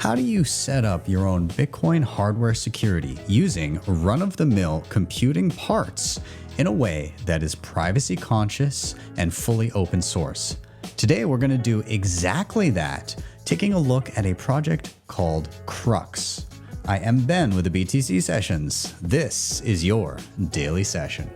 How do you set up your own Bitcoin hardware security using run-of-the-mill computing parts in a way that is privacy conscious and fully open source? Today, we're going to do exactly that, taking a look at a project called Krux. I am Ben with the BTC Sessions. This is your daily session.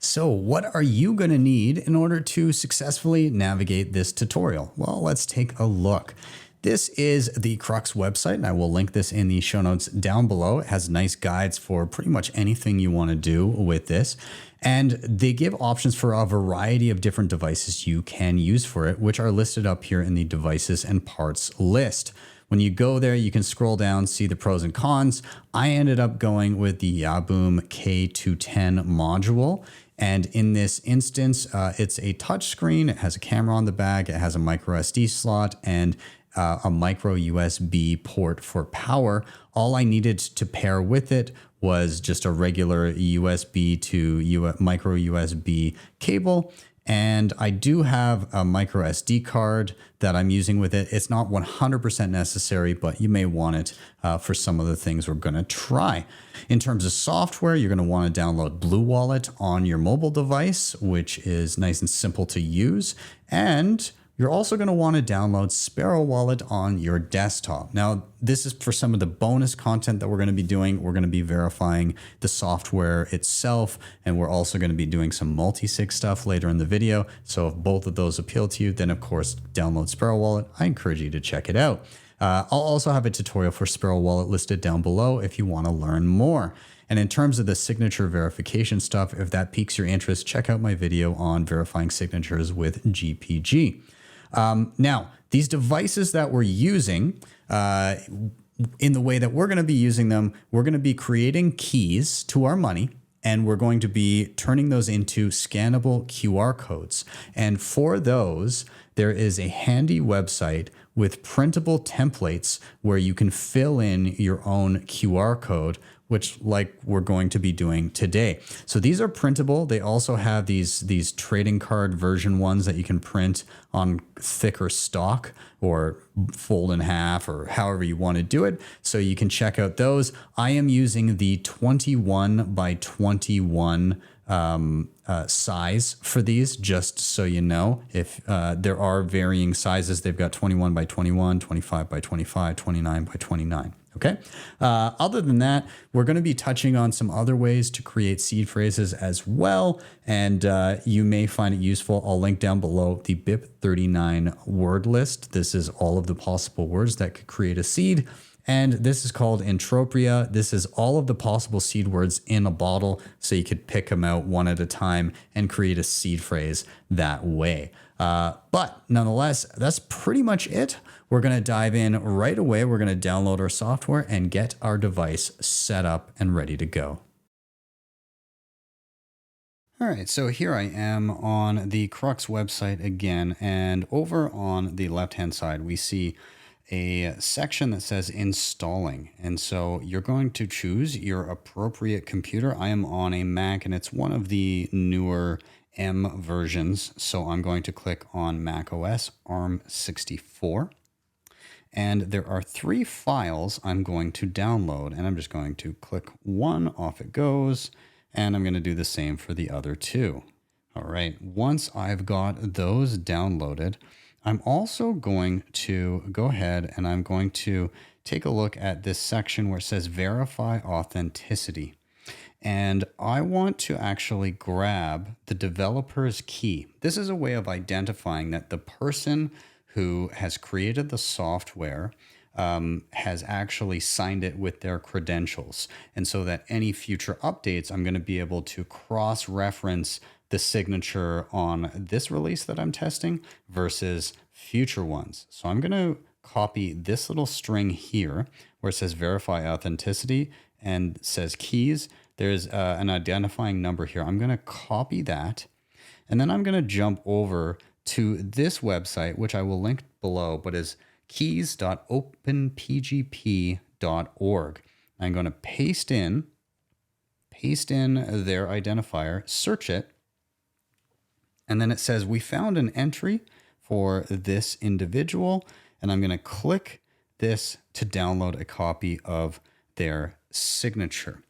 So what are you going to need in order to successfully navigate this tutorial? Well, let's take a look. This is the Krux website, and I will link this in the show notes down below. It has nice guides for pretty much anything you want to do with this. And they give options for a variety of different devices you can use for it, which are listed up here in the devices and parts list. When you go there, you can scroll down, see the pros and cons. I ended up going with the Yaboom K210 module. And in this instance, it's a touch screen. It has a camera on the back. It has a micro SD slot and a micro USB port for power. All I needed to pair with it was just a regular USB to micro USB cable. And I do have a micro SD card that I'm using with it. It's not 100% necessary, but you may want it for some of the things we're going to try. In terms of software, you're going to want to download Blue Wallet on your mobile device, which is nice and simple to use. And you're also going to want to download Sparrow Wallet on your desktop. Now, this is for some of the bonus content that we're going to be doing. We're going to be verifying the software itself, and we're also going to be doing some multisig stuff later in the video. So if both of those appeal to you, then of course, download Sparrow Wallet. I encourage you to check it out. I'll also have a tutorial for Sparrow Wallet listed down below if you want to learn more. And in terms of the signature verification stuff, if that piques your interest, check out my video on verifying signatures with GPG. Now, these devices that we're using, in the way that we're going to be using them, we're going to be creating keys to our money, and we're going to be turning those into scannable QR codes. And for those, there is a handy website with printable templates where you can fill in your own QR code, which like we're going to be doing today. So these are printable. They also have these trading card version ones that you can print on thicker stock or fold in half or however you want to do it. So you can check out those. I am using the 21 by 21 size for these, just so you know. If there are varying sizes, they've got 21 by 21, 25 by 25, 29 by 29. Okay. Other than that, we're going to be touching on some other ways to create seed phrases as well. And you may find it useful. I'll link down below the BIP39 word list. This is all of the possible words that could create a seed. And this is called Entropia. This is all of the possible seed words in a bottle. So you could pick them out one at a time and create a seed phrase that way. But nonetheless, that's pretty much it. We're going to dive in right away. We're going to download our software and get our device set up and ready to go. All right, so here I am on the Krux website again, and over on the left-hand side, we see a section that says installing. And so you're going to choose your appropriate computer. I am on a Mac, and it's one of the newer M versions. So I'm going to click on Mac OS ARM64. And there are 3 files I'm going to download, and I'm just going to click one, off it goes, and I'm going to do the same for the other 2. All right, once I've got those downloaded, I'm also going to go ahead and I'm going to take a look at this section where it says verify authenticity. And I want to actually grab the developer's key. This is a way of identifying that the person who has created the software has actually signed it with their credentials. And so that any future updates, I'm going to be able to cross-reference the signature on this release that I'm testing versus future ones. So I'm going to copy this little string here where it says verify authenticity and says keys. There's an identifying number here. I'm going to copy that, and then I'm going to jump over to this website, which I will link below, but is keys.openpgp.org. I'm going to paste in their identifier, search it, And then it says we found an entry for this individual, and I'm going to click this to download a copy of their signature.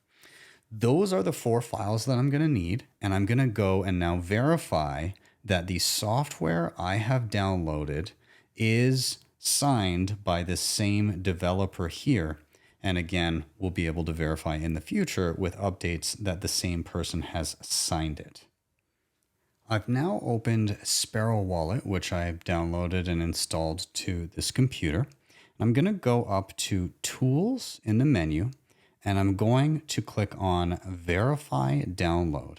Those are the 4 files that I'm going to need, and I'm going to go and now verify that the software I have downloaded is signed by the same developer here. And again, we'll be able to verify in the future with updates that the same person has signed it. I've now opened Sparrow Wallet, which I've downloaded and installed to this computer. I'm going to go up to Tools in the menu, and I'm going to click on Verify Download.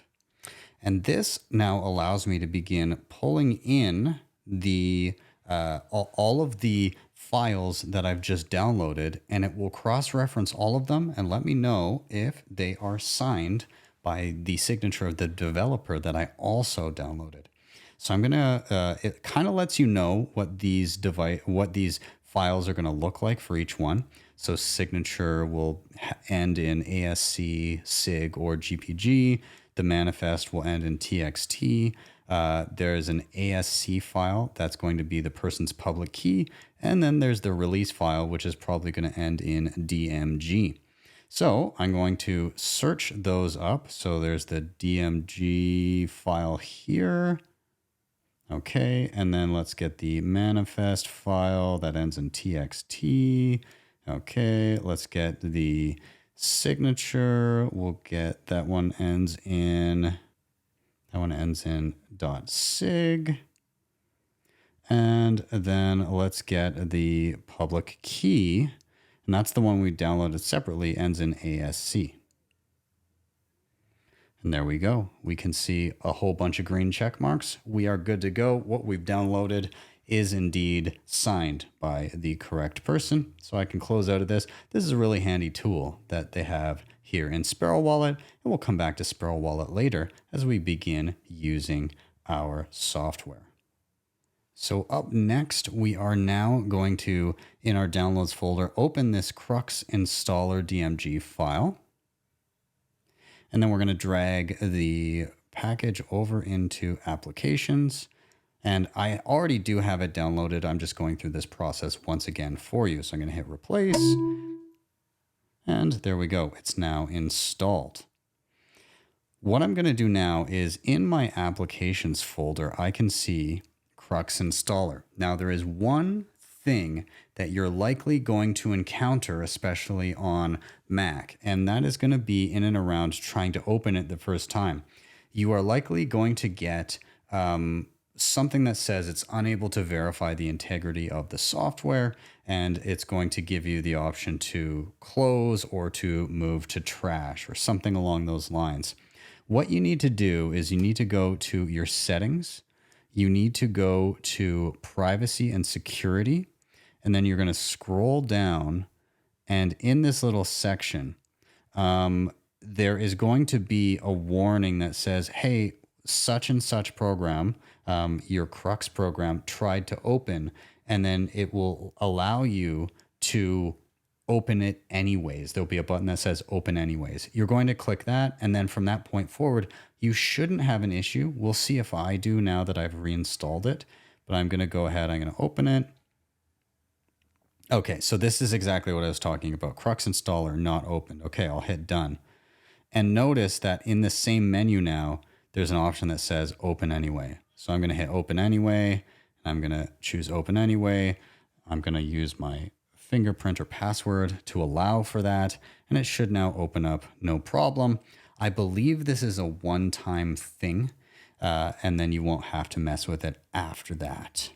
And this now allows me to begin pulling in the all of the files that I've just downloaded, and it will cross-reference all of them and let me know if they are signed by the signature of the developer that I also downloaded. So I'm gonna, it kind of lets you know what these files are gonna look like for each one. So signature will end in ASC, SIG, or GPG. The manifest will end in TXT. There's an ASC file that's going to be the person's public key. And then there's the release file, which is probably going to end in DMG. So I'm going to search those up. So there's the DMG file here. Okay, and then let's get the manifest file that ends in TXT. Okay, let's get the signature. We'll get that one ends in .sig. And then let's get the public key. And that's the one we downloaded separately, ends in ASC. And there we go. We can see a whole bunch of green check marks. We are good to go. What we've downloaded is indeed signed by the correct person. So I can close out of this. This is a really handy tool that they have here in Sparrow Wallet. And we'll come back to Sparrow Wallet later as we begin using our software. So up next, we are now going to, in our downloads folder, open this Krux installer DMG file. And then we're going to drag the package over into applications. And I already do have it downloaded. I'm just going through this process once again for you. So I'm going to hit replace. And there we go. It's now installed. What I'm going to do now is in my applications folder, I can see Krux installer. Now there is one thing that you're likely going to encounter, especially on Mac, and that is going to be in and around trying to open it the first time. You are likely going to get something that says it's unable to verify the integrity of the software, and it's going to give you the option to close or to move to trash or something along those lines. What you need to do is you need to go to your settings. You need to go to privacy and security, and then you're going to scroll down, and in this little section, there is going to be a warning that says, hey, such and such program, your Krux program tried to open, and then it will allow you to open it anyways. There'll be a button that says open anyways. You're going to click that, and then from that point forward, you shouldn't have an issue. We'll see if I do now that I've reinstalled it, but I'm going to go ahead. I'm going to open it. Okay, so this is exactly what I was talking about. Krux installer not opened. Okay, I'll hit done. And notice that in the same menu now, there's an option that says open anyway. So I'm going to hit open anyway, and I'm going to choose open anyway. I'm going to use my fingerprint or password to allow for that, and it should now open up no problem. I believe this is a one-time thing, and then you won't have to mess with it after that.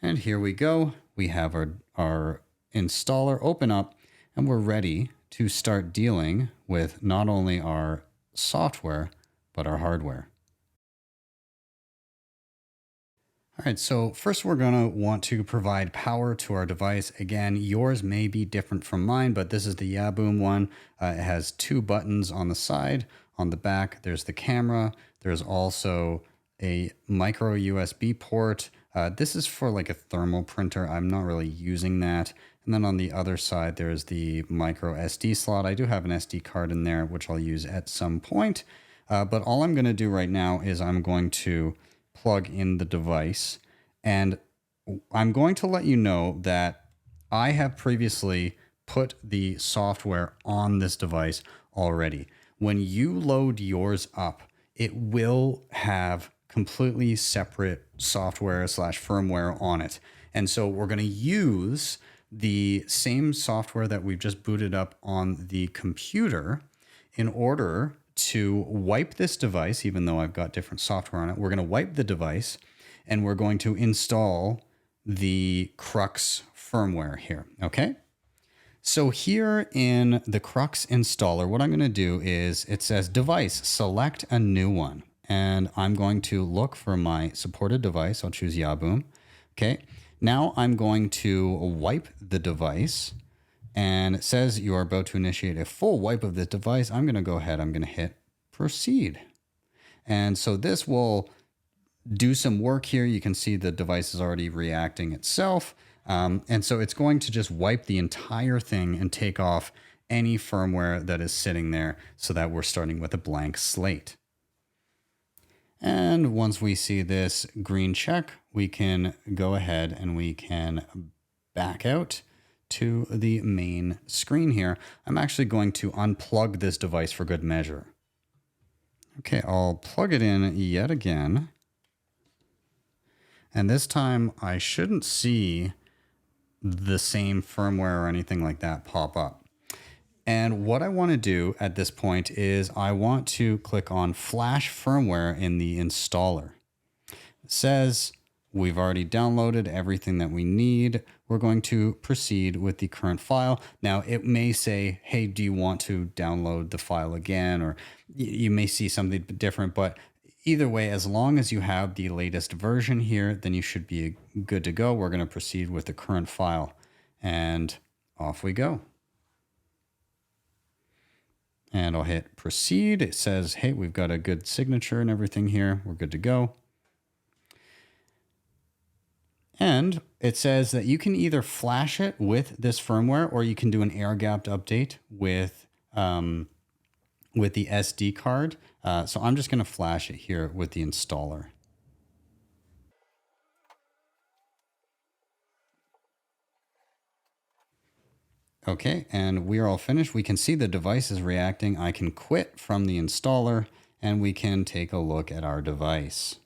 And here we go. We have our installer open up, and we're ready to start dealing with not only our software, but our hardware. All right, so first we're going to want to provide power to our device. Again, yours may be different from mine, but this is the Yaboom one. It has 2 buttons on the side. On the back, there's the camera. There's also a micro USB port. This is for like a thermal printer. I'm not really using that. And then on the other side, there's the micro SD slot. I do have an SD card in there, which I'll use at some point. But all I'm going to do right now is I'm going to plug in the device, and I'm going to let you know that I have previously put the software on this device already. When you load yours up, it will have completely separate software / firmware on it. And so we're going to use the same software that we've just booted up on the computer in order to wipe this device. Even though I've got different software on it, we're going to wipe the device and we're going to install the Krux firmware here. Okay. So here in the Krux installer, what I'm going to do is it says device, select a new one. And I'm going to look for my supported device. I'll choose Yaboom. Okay. Now I'm going to wipe the device, and it says you are about to initiate a full wipe of this device. I'm going to go ahead. I'm going to hit proceed. And so this will do some work here. You can see the device is already reacting itself. And so it's going to just wipe the entire thing and take off any firmware that is sitting there so that we're starting with a blank slate. And once we see this green check, we can go ahead and we can back out to the main screen here. I'm actually going to unplug this device for good measure. Okay, I'll plug it in yet again. And this time I shouldn't see the same firmware or anything like that pop up. And what I want to do at this point is I want to click on Flash Firmware in the installer. It says we've already downloaded everything that we need. We're going to proceed with the current file. Now it may say, hey, do you want to download the file again? Or you may see something different, but either way, as long as you have the latest version here, then you should be good to go. We're going to proceed with the current file, and off we go. And I'll hit proceed. It says, hey, we've got a good signature and everything here. We're good to go. And it says that you can either flash it with this firmware, or you can do an air-gapped update with the SD card. So I'm just going to flash it here with the installer. Okay, and we are all finished. We can see the device is reacting. I can quit from the installer and we can take a look at our device.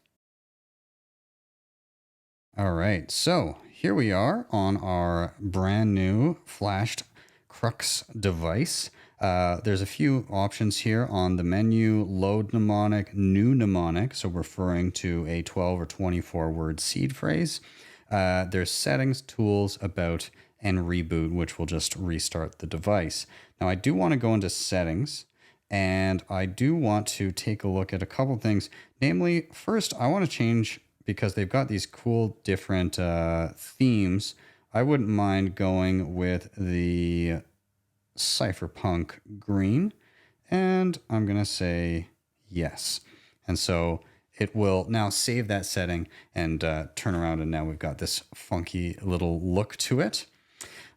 All right, so here we are on our brand new flashed Krux device. There's a few options here on the menu: load mnemonic, new mnemonic, so referring to a 12 or 24 word seed phrase. There's settings, tools, about, and reboot, which will just restart the device. Now I do want to go into settings, and I do want to take a look at a couple things. Namely, first, I want to change, because they've got these cool different themes. I wouldn't mind going with the cypherpunk green, and I'm going to say yes. And so it will now save that setting and turn around, and now we've got this funky little look to it.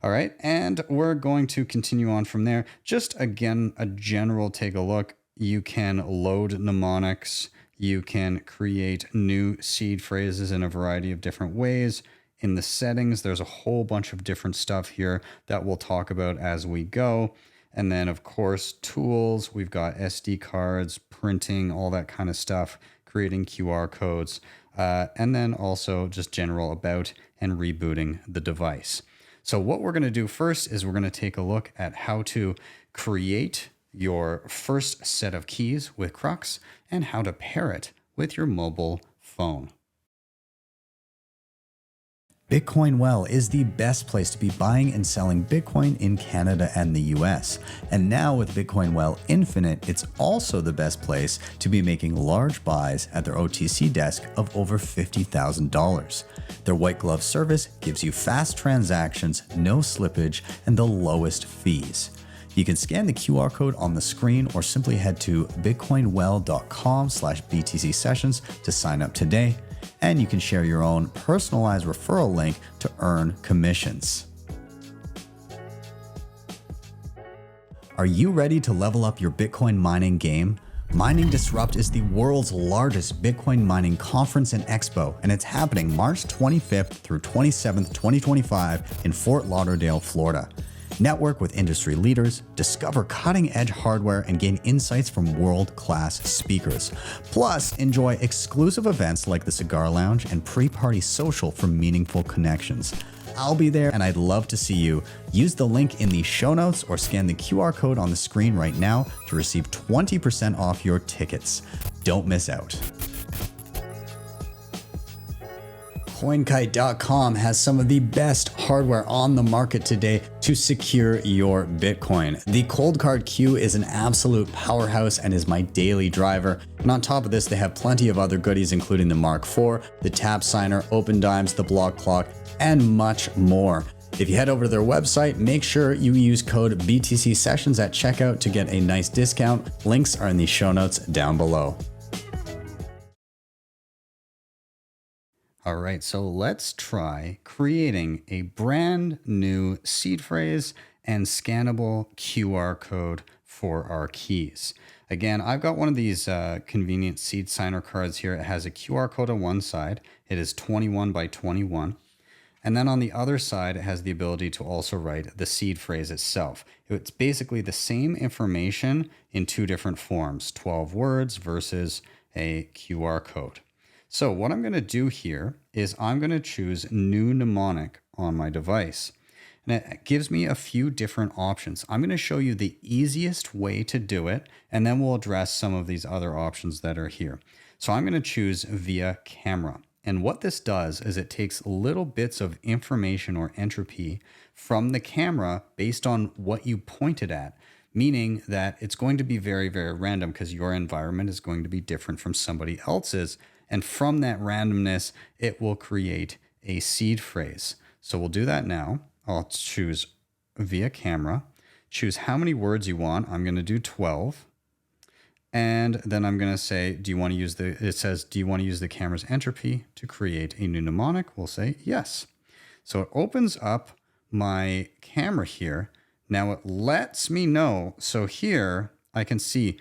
All right, and we're going to continue on from there. Just again, a general take a look. You can load mnemonics. You can create new seed phrases in a variety of different ways. In the settings, there's a whole bunch of different stuff here that we'll talk about as we go. And then, of course, tools. We've got SD cards, printing, all that kind of stuff, creating QR codes, and then also just general about and rebooting the device. So what we're going to do first is we're going to take a look at how to create your first set of keys with Krux and how to pair it with your mobile phone. Bitcoin Well is the best place to be buying and selling Bitcoin in Canada and the US. And now with Bitcoin Well Infinite, it's also the best place to be making large buys at their OTC desk of over $50,000. Their white glove service gives you fast transactions, no slippage, and the lowest fees. You can scan the QR code on the screen or simply head to bitcoinwell.com/BTC sessions to sign up today. And you can share your own personalized referral link to earn commissions. Are you ready to level up your Bitcoin mining game? Mining Disrupt is the world's largest Bitcoin mining conference and expo, and it's happening March 25th through 27th, 2025 in Fort Lauderdale, Florida. Network with industry leaders, discover cutting-edge hardware, and gain insights from world-class speakers. Plus, enjoy exclusive events like the Cigar Lounge and pre-party social for meaningful connections. I'll be there and I'd love to see you. Use the link in the show notes or scan the QR code on the screen right now to receive 20% off your tickets. Don't miss out. CoinKite.com has some of the best hardware on the market today to secure your Bitcoin. The Cold Card Q is an absolute powerhouse and is my daily driver. And on top of this, they have plenty of other goodies, including the Mark IV, the Tap Signer, Open Dimes, the Block Clock, and much more. If you head over to their website, make sure you use code BTC Sessions at checkout to get a nice discount. Links are in the show notes down below. All right, so let's try creating a brand new seed phrase and scannable QR code for our keys. Again, I've got one of these convenient seed signer cards here. It has a QR code on one side. It is 21 by 21. And then on the other side, it has the ability to also write the seed phrase itself. It's basically the same information in two different forms, 12 words versus a QR code. So what I'm going to do here is I'm going to choose new mnemonic on my device. And it gives me a few different options. I'm going to show you the easiest way to do it, and then we'll address some of these other options that are here. So I'm going to choose via camera. And what this does is it takes little bits of information or entropy from the camera based on what you pointed at, meaning that it's going to be very, very random because your environment is going to be different from somebody else's. And from that randomness, it will create a seed phrase. So we'll do that now. I'll choose via camera, choose how many words you want. I'm going to do 12. And then I'm going to say, do you want to use the camera's entropy to create a new mnemonic? We'll say yes. So it opens up my camera here. Now it lets me know. So here I can see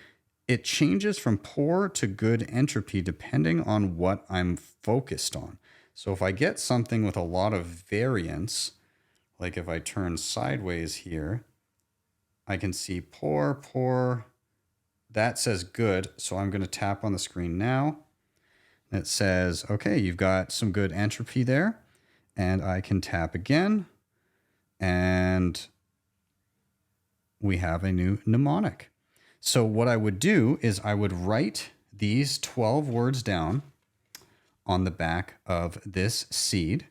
it changes from poor to good entropy depending on what I'm focused on. So if I get something with a lot of variance, like if I turn sideways here, I can see poor, that says good. So I'm going to tap on the screen now. It says, okay, you've got some good entropy there. And I can tap again. And we have a new mnemonic. So what I would do is I would write these 12 words down on the back of this seed.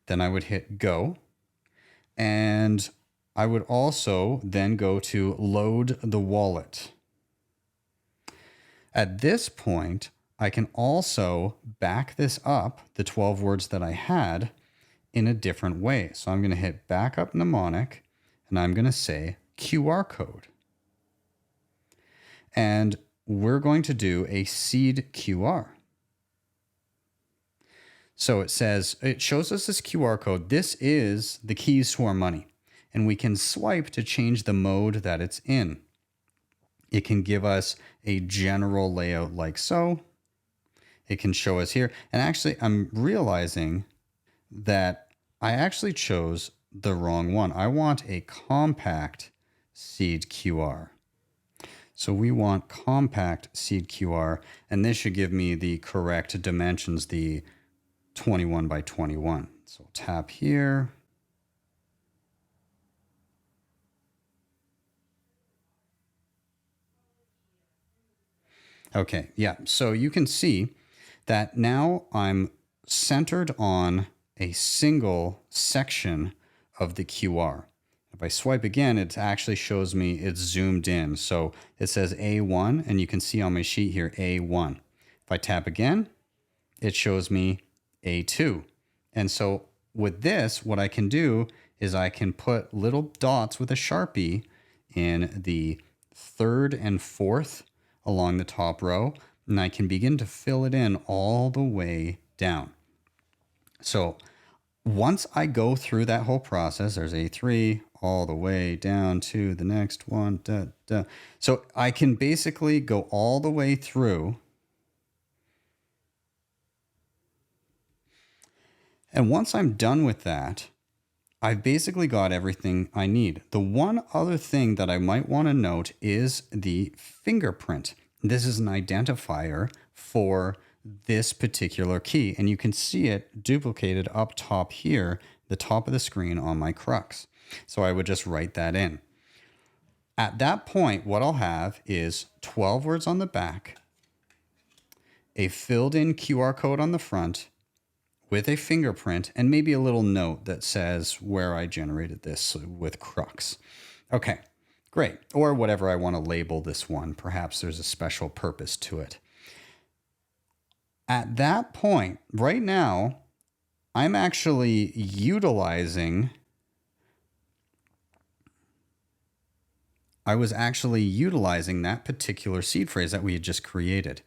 Then I would hit go. And I would also then go to load the wallet. At this point, I can also back this up, the 12 words that I had, in a different way. So I'm going to hit backup mnemonic, and I'm going to say QR code. And we're going to do a seed QR. So it shows us this QR code. This is the keys to our money. And we can swipe to change the mode that it's in. It can give us a general layout like so. It can show us here. And actually, I'm realizing that I actually chose the wrong one. I want a compact seed QR. So we want compact seed QR, and this should give me the correct dimensions, the 21 by 21. So tap here. Okay, yeah, so you can see that now I'm centered on a single section of the QR. If I swipe again, it actually shows me it's zoomed in. So it says A1, and you can see on my sheet here, A1. If I tap again, it shows me A2. And so with this, what I can do is I can put little dots with a Sharpie in the third and fourth along the top row, and I can begin to fill it in all the way down. So once I go through that whole process, there's A3 all the way down to the next one. So I can basically go all the way through. And once I'm done with that, I've basically got everything I need. The one other thing that I might want to note is the fingerprint. This is an identifier for this particular key, and you can see it duplicated up top here, the top of the screen on my Krux. So I would just write that in. At that point, what I'll have is 12 words on the back, a filled in QR code on the front, with a fingerprint and maybe a little note that says where I generated this with Krux. Okay, great. Or whatever I want to label this one. Perhaps there's a special purpose to it. At that point, right now, I'm actually utilizing, that particular seed phrase that we had just created.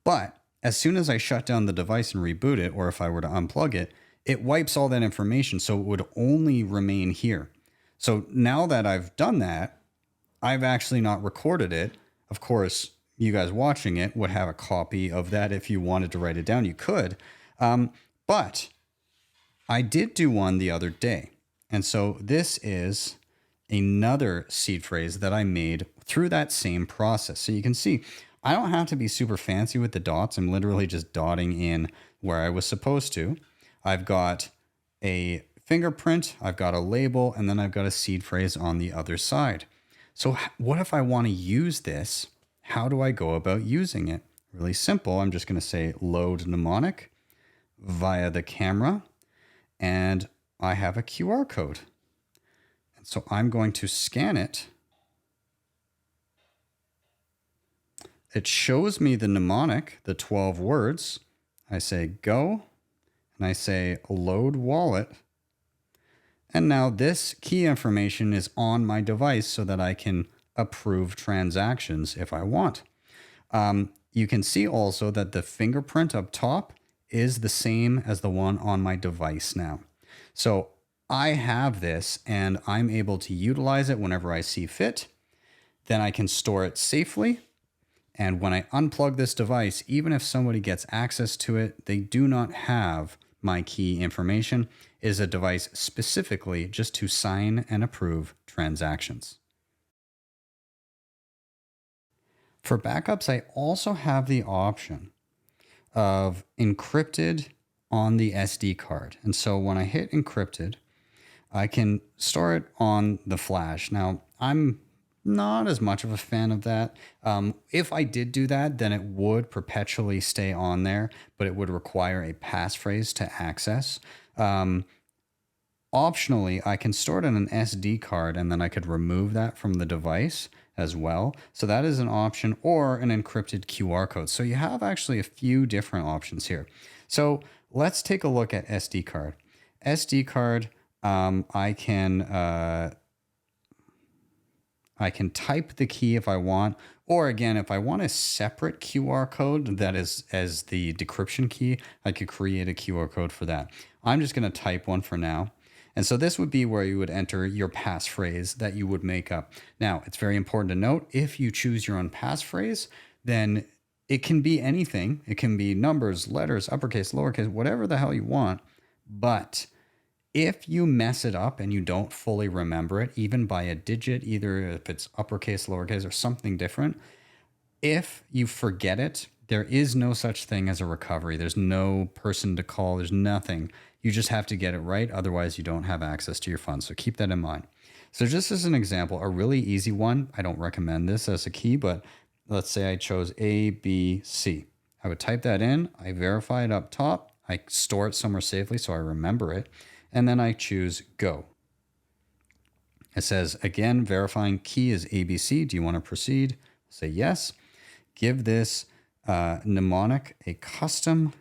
But as soon as I shut down the device and reboot it, or if I were to unplug it, it wipes all that information. So it would only remain here. So now that I've done that, I've actually not recorded it. Of course, you guys watching it would have a copy of that. If you wanted to write it down, you could. But I did do one the other day. And so this is another seed phrase that I made through that same process. So you can see, I don't have to be super fancy with the dots. I'm literally just dotting in where I was supposed to. I've got a fingerprint, I've got a label, and then I've got a seed phrase on the other side. So what if I want to use this? How do I go about using it? Really simple. I'm just going to say load mnemonic via the camera, and I have a QR code. And so I'm going to scan it. It shows me the mnemonic, the 12 words. I say go, and I say load wallet. And now this key information is on my device so that I can approve transactions if I want. You can see also that the fingerprint up top is the same as the one on my device now. So I have this and I'm able to utilize it whenever I see fit. Then I can store it safely. And when I unplug this device, even if somebody gets access to it, they do not have my key information. It is a device specifically just to sign and approve transactions. For backups, I also have the option of encrypted on the SD card. And so when I hit encrypted, I can store it on the flash. Now, I'm not as much of a fan of that. If I did do that, then it would perpetually stay on there, but it would require a passphrase to access. Optionally, I can store it on an SD card and then I could remove that from the device as well. So that is an option, or an encrypted QR code. So you have actually a few different options here. So let's take a look at SD card. SD card, I can type the key if I want, or again, if I want a separate QR code that is as the decryption key, I could create a QR code for that. I'm just going to type one for now. And so this would be where you would enter your passphrase that you would make up. Now, it's very important to note, if you choose your own passphrase, then it can be anything. It can be numbers, letters, uppercase, lowercase, whatever the hell you want. But if you mess it up and you don't fully remember it, even by a digit, either if it's uppercase, lowercase, or something different, if you forget it, there is no such thing as a recovery. There's no person to call. There's nothing. You just have to get it right. Otherwise, you don't have access to your funds. So keep that in mind. So just as an example, a really easy one, I don't recommend this as a key, but let's say I chose A, B, C. I would type that in. I verify it up top. I store it somewhere safely so I remember it. And then I choose go. It says, again, verifying key is ABC. Do you want to proceed? Say yes. Give this mnemonic a custom.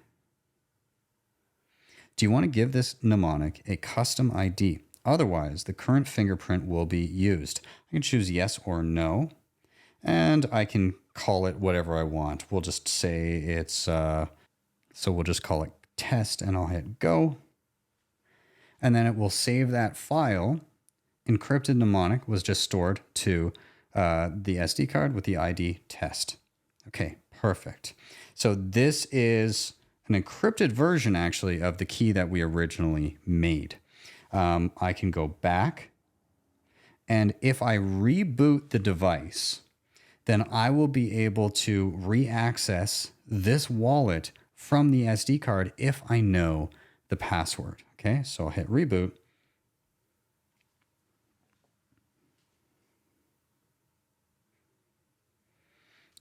Do you want to give this mnemonic a custom ID? Otherwise, the current fingerprint will be used. I can choose yes or no. And I can call it whatever I want. We'll just say it's, so we'll just call it test, and I'll hit go. And then it will save that file encrypted mnemonic was just stored to the SD card with the ID test. Okay, perfect. So this is an encrypted version actually of the key that we originally made. I can go back, and if I reboot the device, then I will be able to re-access this wallet from the SD card if I know the password. Okay, so I'll hit reboot.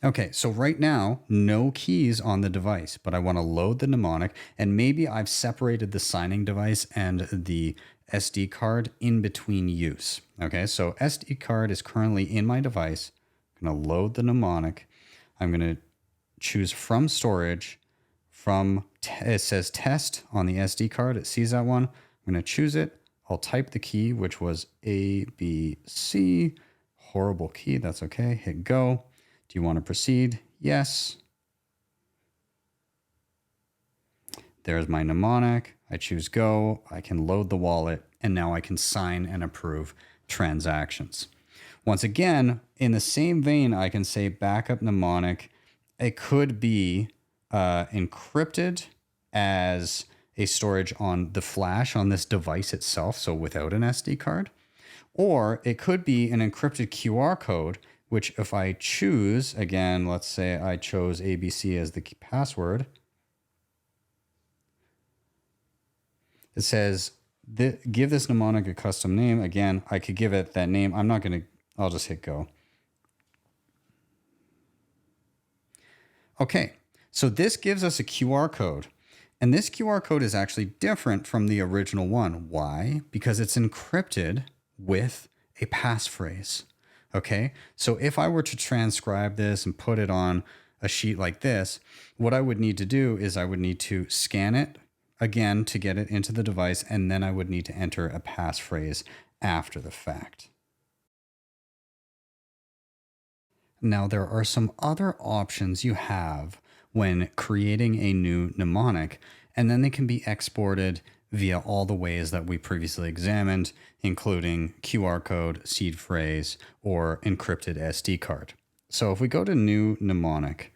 Okay, so right now, no keys on the device, but I want to load the mnemonic, and maybe I've separated the signing device and the SD card in between use. Okay, so SD card is currently in my device. I'm going to load the mnemonic. I'm going to choose from storage. It says test on the SD card. It sees that one. I'm going to choose it. I'll type the key, which was ABC. Horrible key. That's okay. Hit go. Do you want to proceed? Yes. There's my mnemonic. I choose go. I can load the wallet, and now I can sign and approve transactions. Once again, in the same vein, I can say backup mnemonic. It could be encrypted as a storage on the flash on this device itself, so without an SD card. Or it could be an encrypted QR code, which if I choose, again, let's say I chose ABC as the password, it says, give this mnemonic a custom name. Again, I could give it that name. I'm not going to, I'll just hit go. Okay, so this gives us a QR code. And this QR code is actually different from the original one. Why? Because it's encrypted with a passphrase. Okay, so if I were to transcribe this and put it on a sheet like this, what I would need to do is I would need to scan it again to get it into the device, and then I would need to enter a passphrase after the fact. Now, there are some other options you have when creating a new mnemonic, and then they can be exported via all the ways that we previously examined, including QR code, seed phrase, or encrypted SD card. So if we go to new mnemonic,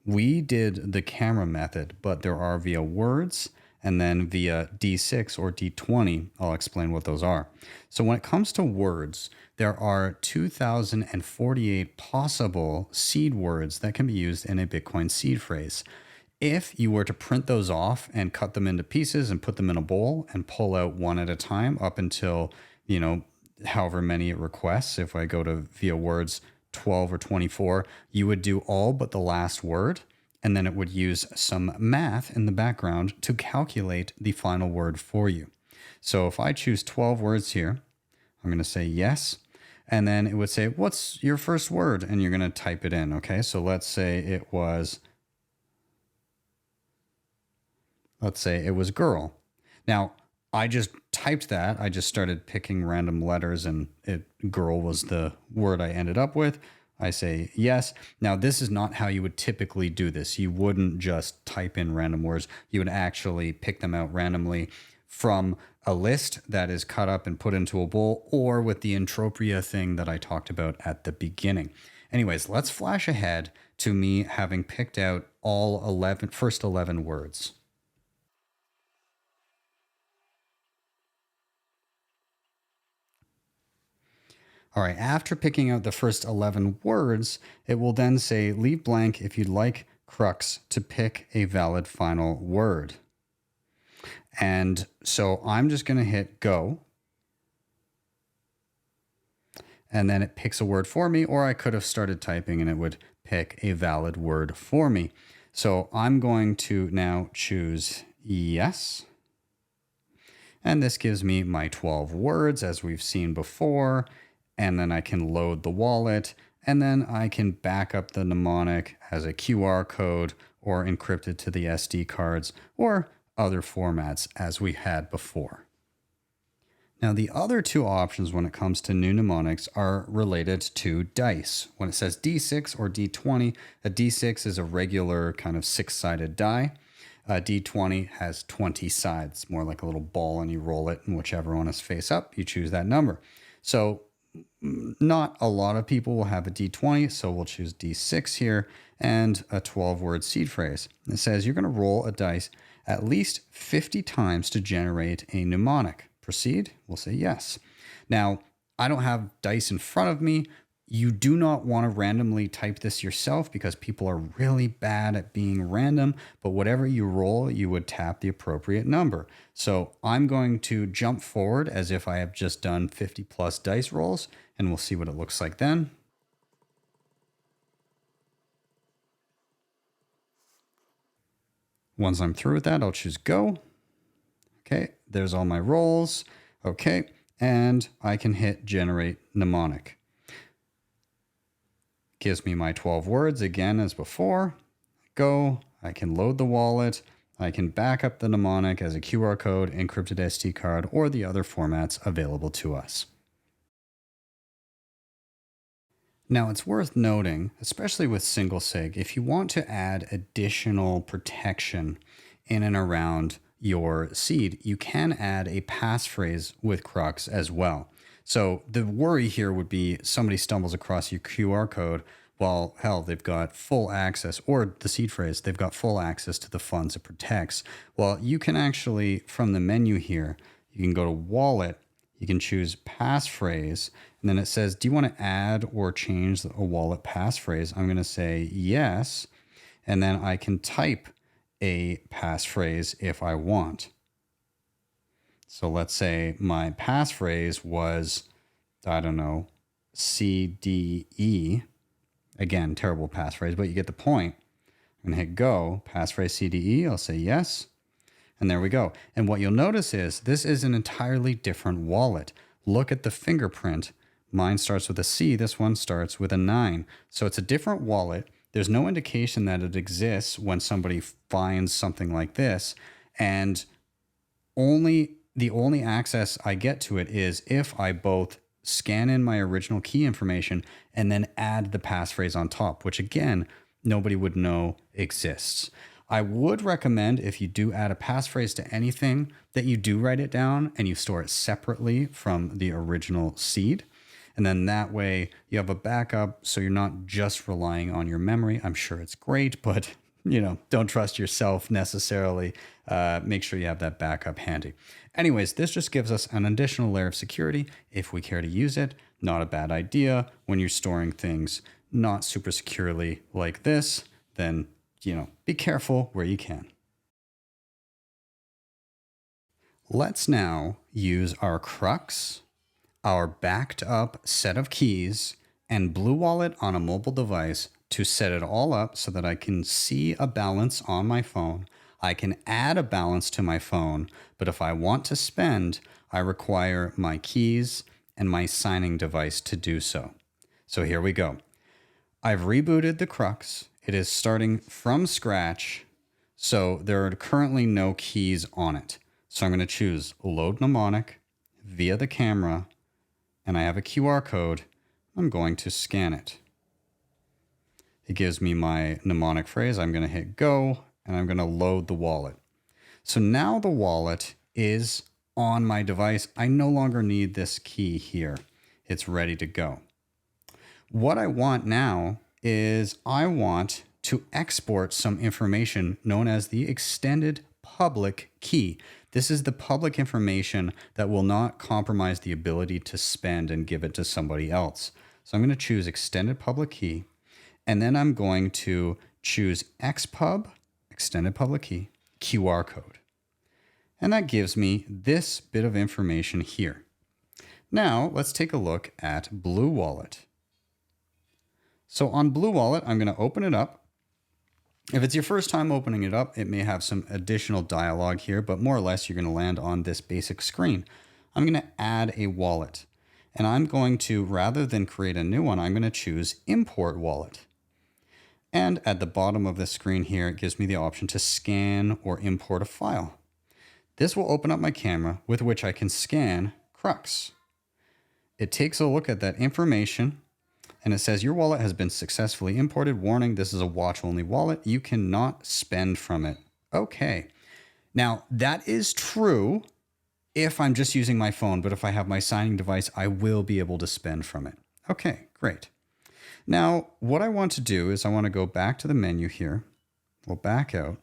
we did the camera method, but there are via words and then via D6 or D20. I'll explain what those are. So when it comes to words, there are 2,048 possible seed words that can be used in a Bitcoin seed phrase. If you were to print those off and cut them into pieces and put them in a bowl and pull out one at a time up until, however many it requests, if I go to via words 12 or 24, you would do all but the last word, and then it would use some math in the background to calculate the final word for you. So if I choose 12 words here, I'm going to say yes, and then it would say, what's your first word? And you're going to type it in, okay? So let's say it was girl. Now, I just typed that. I just started picking random letters, and girl was the word I ended up with. I say yes. Now, this is not how you would typically do this. You wouldn't just type in random words. You would actually pick them out randomly from a list that is cut up and put into a bowl, or with the entropia thing that I talked about at the beginning. Anyways, let's flash ahead to me having picked out all first 11 words. All right, after picking out the first 11 words, it will then say leave blank if you'd like Krux to pick a valid final word. And so I'm just going to hit go. And then it picks a word for me, or I could have started typing and it would pick a valid word for me. So I'm going to now choose yes. And this gives me my 12 words as we've seen before. And then I can load the wallet, and then I can back up the mnemonic as a QR code or encrypt it to the SD cards or other formats as we had before. Now, the other two options when it comes to new mnemonics are related to dice. When it says D6 or D20, a D6 is a regular kind of 6-sided die. A D20 has 20 sides, more like a little ball, and you roll it, and whichever one is face up, you choose that number. So not a lot of people will have a D20, so we'll choose D6 here and a 12-word seed phrase. It says you're going to roll a dice at least 50 times to generate a mnemonic. Proceed? We'll say yes. Now, I don't have dice in front of me. You do not want to randomly type this yourself because people are really bad at being random, but whatever you roll, you would tap the appropriate number. So I'm going to jump forward as if I have just done 50 plus dice rolls, and we'll see what it looks like then. Once I'm through with that, I'll choose go. Okay, there's all my rolls. Okay, and I can hit generate mnemonic. Gives me my 12 words again as before. Go, I can load the wallet. I can back up the mnemonic as a QR code, encrypted SD card, or the other formats available to us. Now, it's worth noting, especially with single-sig, if you want to add additional protection in and around your seed, you can add a passphrase with Krux as well. So the worry here would be somebody stumbles across your QR code while, hell, they've got full access, or the seed phrase, they've got full access to the funds it protects. Well, you can actually, from the menu here, you can go to wallet, you can choose passphrase, and then it says, do you want to add or change a wallet passphrase? I'm going to say yes, and then I can type a passphrase if I want. So let's say my passphrase was, I don't know, CDE. Again, terrible passphrase, but you get the point. I'm going to hit go, passphrase CDE. I'll say yes. And there we go. And what you'll notice is this is an entirely different wallet. Look at the fingerprint. Mine starts with a C. This one starts with a 9. So it's a different wallet. There's no indication that it exists when somebody finds something like this. And the only access I get to it is if I both scan in my original key information and then add the passphrase on top, which again, nobody would know exists. I would recommend if you do add a passphrase to anything that you do write it down and you store it separately from the original seed. And then that way you have a backup so you're not just relying on your memory. I'm sure it's great, but don't trust yourself necessarily. Make sure you have that backup handy. Anyways, this just gives us an additional layer of security if we care to use it. Not a bad idea when you're storing things not super securely like this, then, be careful where you can. Let's now use our Krux, our backed up set of keys, and Blue Wallet on a mobile device to set it all up so that I can see a balance on my phone. I can add a balance to my phone, but if I want to spend, I require my keys and my signing device to do so. So here we go. I've rebooted the Krux. It is starting from scratch, so there are currently no keys on it. So I'm going to choose load mnemonic via the camera, and I have a QR code. I'm going to scan it. It gives me my mnemonic phrase. I'm going to hit go, and I'm going to load the wallet. So now the wallet is on my device. I no longer need this key here. It's ready to go. What I want now is I want to export some information known as the extended public key. This is the public information that will not compromise the ability to spend and give it to somebody else. So I'm going to choose extended public key, and then I'm going to choose XPub, extended public key, QR code. And that gives me this bit of information here. Now let's take a look at Blue Wallet. So on Blue Wallet, I'm going to open it up. If it's your first time opening it up, it may have some additional dialogue here, but more or less you're going to land on this basic screen. I'm going to add a wallet, and I'm going to, rather than create a new one, I'm going to choose import wallet. And at the bottom of the screen here, it gives me the option to scan or import a file. This will open up my camera with which I can scan Krux. It takes a look at that information, and it says your wallet has been successfully imported. Warning, this is a watch-only wallet. You cannot spend from it. Okay. Now, that is true if I'm just using my phone, but if I have my signing device, I will be able to spend from it. Okay, great. Now, what I want to do is I want to go back to the menu here. We'll back out.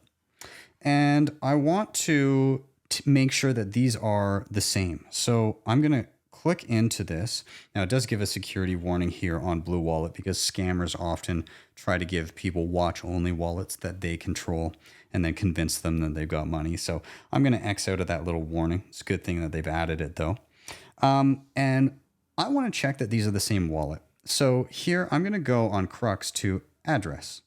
And I want to make sure that these are the same. So I'm going to click into this. Now, it does give a security warning here on Blue Wallet because scammers often try to give people watch-only wallets that they control and then convince them that they've got money. So I'm going to X out of that little warning. It's a good thing that they've added it, though. And I want to check that these are the same wallet. So here I'm going to go on Krux to address.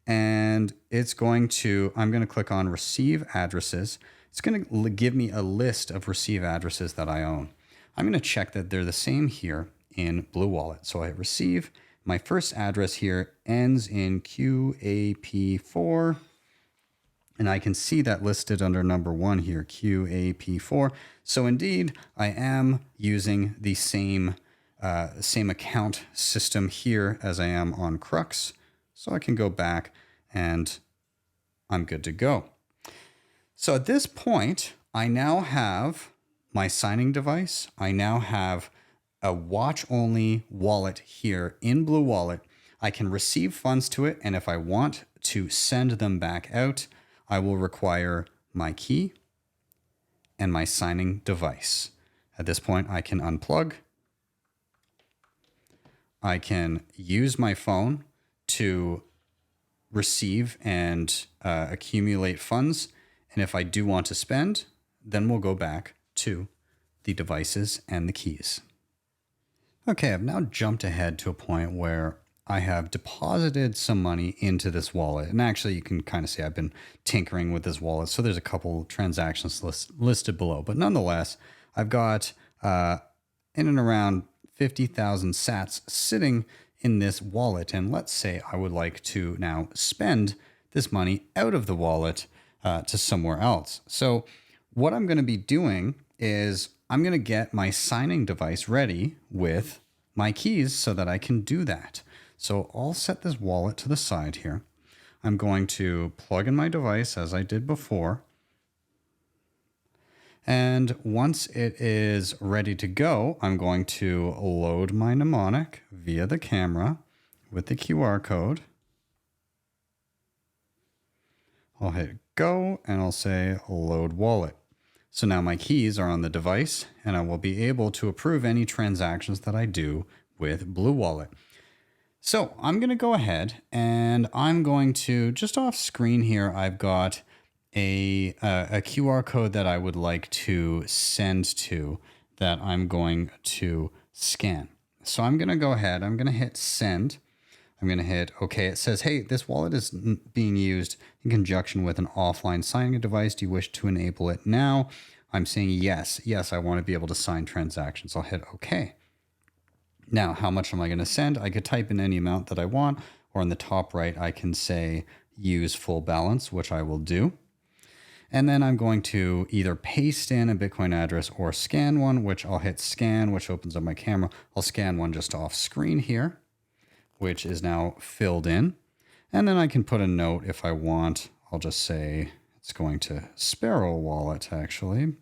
And it's going to, I'm going to click on receive addresses. It's going to give me a list of receive addresses that I own. I'm going to check that they're the same here in Blue Wallet. So I receive, my first address here ends in QAP4. And I can see that listed under number 1 here, QAP4. So indeed, I am using the same account system here as I am on Krux. So I can go back and I'm good to go. So at this point, I now have my signing device. I now have a watch-only wallet here in Blue Wallet. I can receive funds to it. And if I want to send them back out, I will require my key and my signing device. At this point, I can unplug. I can use my phone to receive and accumulate funds. And if I do want to spend, then we'll go back to the devices and the keys. Okay, I've now jumped ahead to a point where I have deposited some money into this wallet. And actually, you can kind of see I've been tinkering with this wallet. So there's a couple transactions listed below. But nonetheless, I've got in and around 50,000 sats sitting in this wallet. And let's say I would like to now spend this money out of the wallet to somewhere else. So what I'm going to be doing is I'm going to get my signing device ready with my keys so that I can do that. So I'll set this wallet to the side here. I'm going to plug in my device as I did before. And once it is ready to go, I'm going to load my mnemonic via the camera with the QR code. I'll hit go and I'll say load wallet. So now my keys are on the device and I will be able to approve any transactions that I do with Blue Wallet. So I'm going to go ahead and I'm going to, just off screen here, I've got a QR code that I would like to send to that I'm going to scan. So I'm going to go ahead, I'm going to hit send. I'm going to hit OK. It says, hey, this wallet is being used in conjunction with an offline signing device. Do you wish to enable it now? I'm saying yes. Yes, I want to be able to sign transactions. I'll hit OK. Now, how much am I going to send? I could type in any amount that I want, or in the top right, I can say use full balance, which I will do. And then I'm going to either paste in a Bitcoin address or scan one, which I'll hit scan, which opens up my camera. I'll scan one just off screen here, which is now filled in. And then I can put a note if I want. I'll just say it's going to Sparrow Wallet, actually.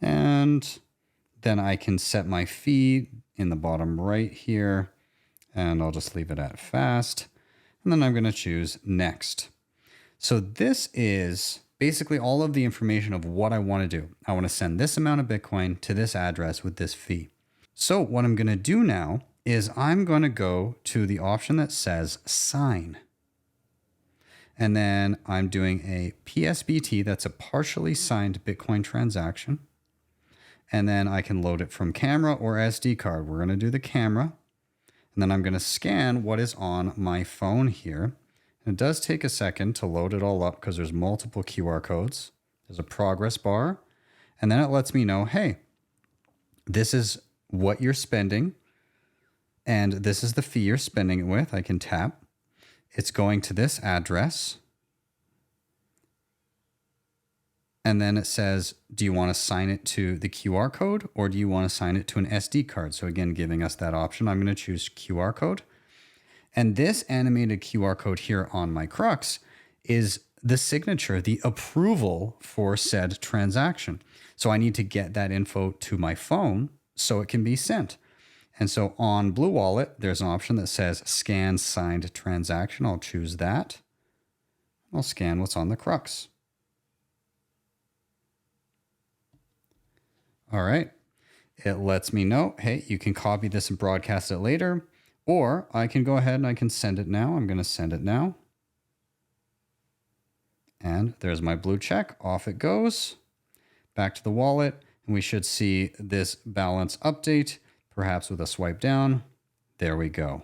And then I can set my fee in the bottom right here, and I'll just leave it at fast. And then I'm going to choose next. So this is basically all of the information of what I want to do. I want to send this amount of Bitcoin to this address with this fee. So what I'm going to do now is I'm going to go to the option that says sign. And then I'm doing a PSBT, that's a partially signed Bitcoin transaction. And then I can load it from camera or SD card. We're going to do the camera. And then I'm going to scan what is on my phone here. And it does take a second to load it all up because there's multiple QR codes. There's a progress bar. And then it lets me know, hey, this is what you're spending. And this is the fee you're spending it with. I can tap. It's going to this address. And then it says, do you want to sign it to the QR code or do you want to sign it to an SD card? So again, giving us that option, I'm going to choose QR code. And this animated QR code here on my Krux is the signature, the approval for said transaction. So I need to get that info to my phone so it can be sent. And so on Blue Wallet, there's an option that says scan signed transaction. I'll choose that. I'll scan what's on the Krux. All right. It lets me know, hey, you can copy this and broadcast it later, or I can go ahead and I can send it now. I'm going to send it now. And there's my blue check. Off it goes. Back to the wallet. And we should see this balance update, perhaps with a swipe down. There we go.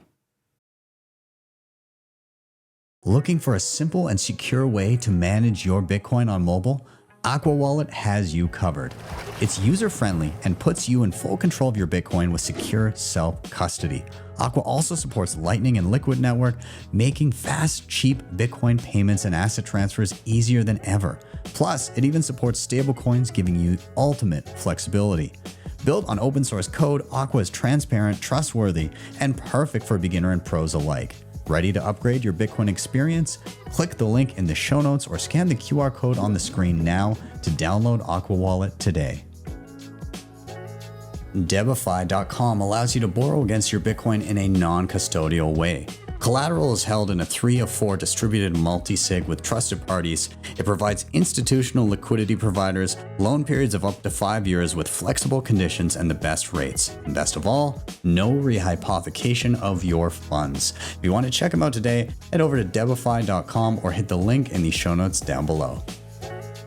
Looking for a simple and secure way to manage your Bitcoin on mobile? Aqua Wallet has you covered. It's user-friendly and puts you in full control of your Bitcoin with secure self-custody. Aqua also supports Lightning and Liquid Network, making fast, cheap Bitcoin payments and asset transfers easier than ever. Plus, it even supports stablecoins, giving you ultimate flexibility. Built on open source code, Aqua is transparent, trustworthy, and perfect for beginner and pros alike. Ready to upgrade your Bitcoin experience? Click the link in the show notes or scan the QR code on the screen now to download Aqua Wallet today. Debify.com allows you to borrow against your Bitcoin in a non-custodial way. Collateral is held in a 3 of 4 distributed multi-sig with trusted parties. It provides institutional liquidity providers, loan periods of up to 5 years with flexible conditions and the best rates. And best of all, no rehypothecation of your funds. If you want to check them out today, head over to debify.com or hit the link in the show notes down below.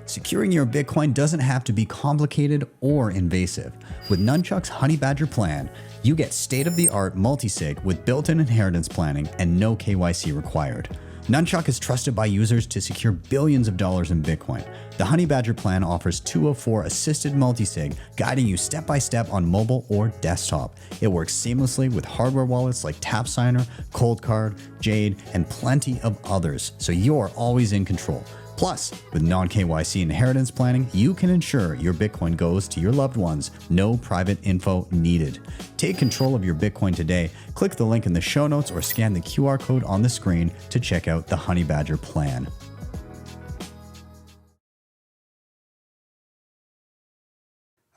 Securing your Bitcoin doesn't have to be complicated or invasive. With Nunchuck's Honey Badger plan, you get state-of-the-art multisig with built-in inheritance planning and no KYC required. Nunchuck is trusted by users to secure billions of dollars in Bitcoin. The Honey Badger plan offers 2 of 4 assisted multisig, guiding you step-by-step on mobile or desktop. It works seamlessly with hardware wallets like TapSigner, Coldcard, Jade, and plenty of others, so you're always in control. Plus, with non-KYC inheritance planning, you can ensure your Bitcoin goes to your loved ones. No private info needed. Take control of your Bitcoin today. Click the link in the show notes or scan the QR code on the screen to check out the Honey Badger plan.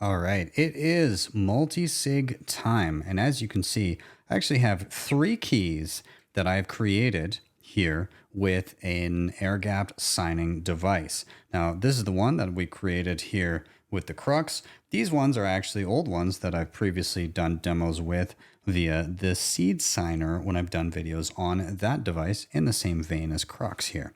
All right, it is multi-sig time. And as you can see, I actually have 3 keys that I've created here with an air-gapped signing device. Now, this is the one that we created here with the Krux. These ones are actually old ones that I've previously done demos with via the Seed Signer when I've done videos on that device in the same vein as Krux here.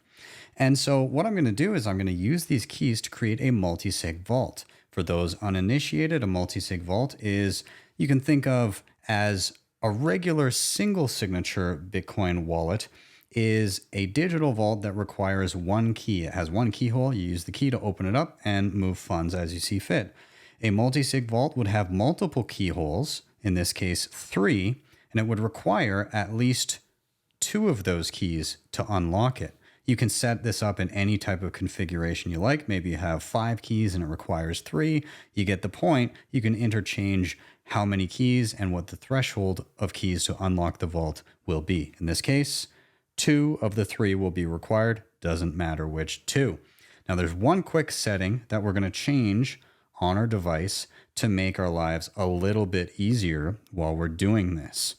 And so what I'm going to do is I'm going to use these keys to create a multi-sig vault. For those uninitiated, a multi-sig vault is, you can think of as a regular single signature Bitcoin wallet is a digital vault that requires one key. It has one keyhole. You use the key to open it up and move funds as you see fit. A multi-sig vault would have multiple keyholes, in this case 3, and it would require at least 2 of those keys to unlock it. You can set this up in any type of configuration you like. Maybe you have 5 keys and it requires 3. You get the point. You can interchange how many keys and what the threshold of keys to unlock the vault will be. In this case, 2 of the 3 will be required. Doesn't matter which 2. Now there's one quick setting that we're going to change on our device to make our lives a little bit easier while we're doing this.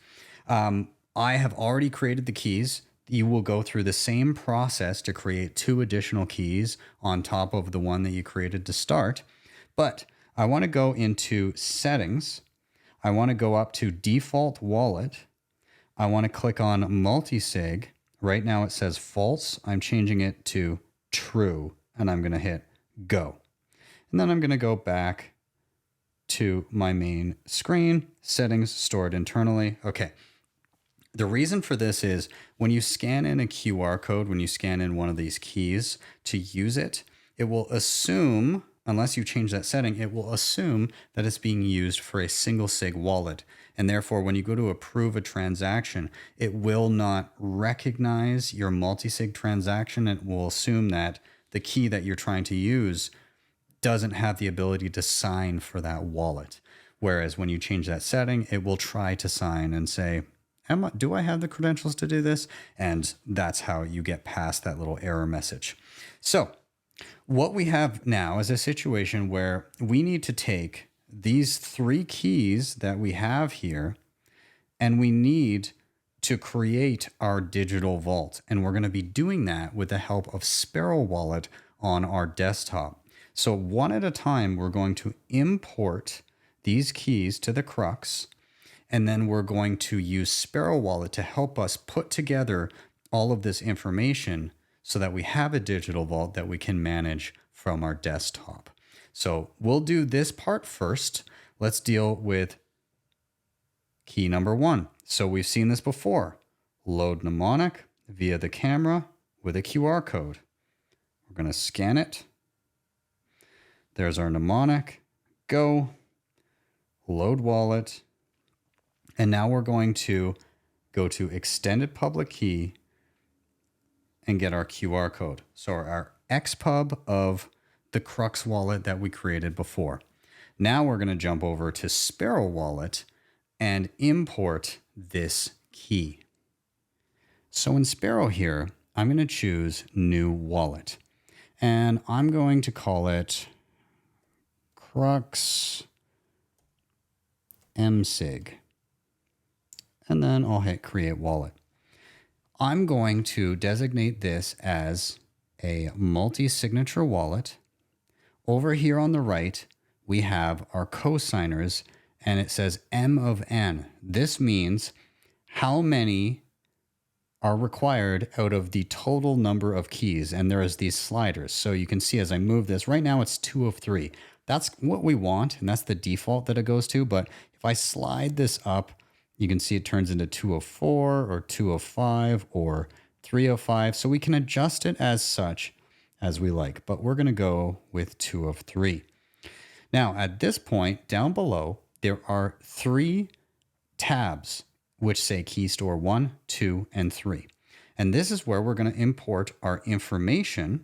I have already created the keys. You will go through the same process to create 2 additional keys on top of the one that you created to start. But I want to go into settings. I want to go up to default wallet. I want to click on multisig. Right now it says false. I'm changing it to true, and I'm going to hit go. And then I'm going to go back to my main screen, settings stored internally. Okay. The reason for this is when you scan in a QR code, when you scan in one of these keys to use it, it will assume, unless you change that setting, it will assume that it's being used for a single sig wallet. And therefore, when you go to approve a transaction, it will not recognize your multi-sig transaction. It will assume that the key that you're trying to use doesn't have the ability to sign for that wallet. Whereas when you change that setting, it will try to sign and say, Do I have the credentials to do this? And that's how you get past that little error message. So what we have now is a situation where we need to take these 3 keys that we have here, and we need to create our digital vault. And we're going to be doing that with the help of Sparrow Wallet on our desktop. So one at a time, we're going to import these keys to the Krux, and then we're going to use Sparrow Wallet to help us put together all of this information so that we have a digital vault that we can manage from our desktop. So we'll do this part first. Let's deal with key number 1. So we've seen this before. Load mnemonic via the camera with a QR code. We're going to scan it. There's our mnemonic. Go. Load wallet. And now we're going to go to extended public key and get our QR code. So our XPub of the Krux wallet that we created before. Now we're going to jump over to Sparrow Wallet and import this key. So in Sparrow here, I'm going to choose New Wallet. And I'm going to call it Krux MSig. And then I'll hit Create Wallet. I'm going to designate this as a multi-signature wallet. Over here on the right, we have our cosigners, and it says M of N. This means how many are required out of the total number of keys. And there is these sliders. So you can see as I move this, right now it's 2 of 3. That's what we want, and that's the default that it goes to. But if I slide this up, you can see it turns into 2 of 4 or 2 of 5 or 3 of 5. So we can adjust it as such as we like, but we're going to go with 2 of 3. Now, at this point down below, there are 3 tabs which say key store 1, 2, and 3. And this is where we're going to import our information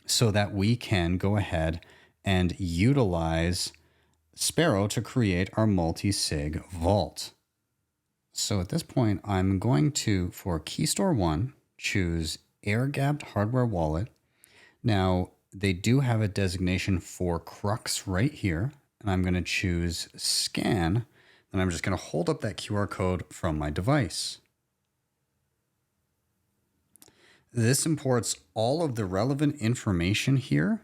so that we can go ahead and utilize Sparrow to create our multi-sig vault. So at this point, I'm going to, for key store 1, choose air-gapped hardware wallet. Now, they do have a designation for Krux right here, and I'm going to choose scan, and I'm just going to hold up that QR code from my device. This imports all of the relevant information here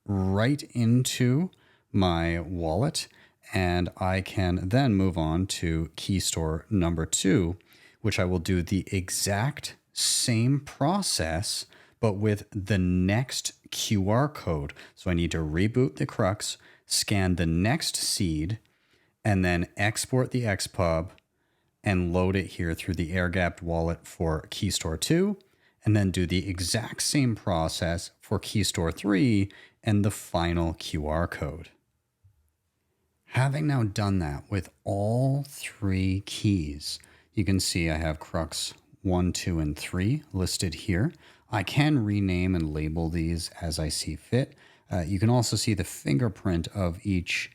right into my wallet, and I can then move on to key store number 2, which I will do the exact same process, but with the next QR code. So I need to reboot the Krux, scan the next seed, and then export the XPub and load it here through the air-gapped wallet for key store 2, and then do the exact same process for key store 3 and the final QR code. Having now done that with all 3 keys, you can see I have Krux 1, 2, and 3 listed here. I can rename and label these as I see fit. You can also see the fingerprint of each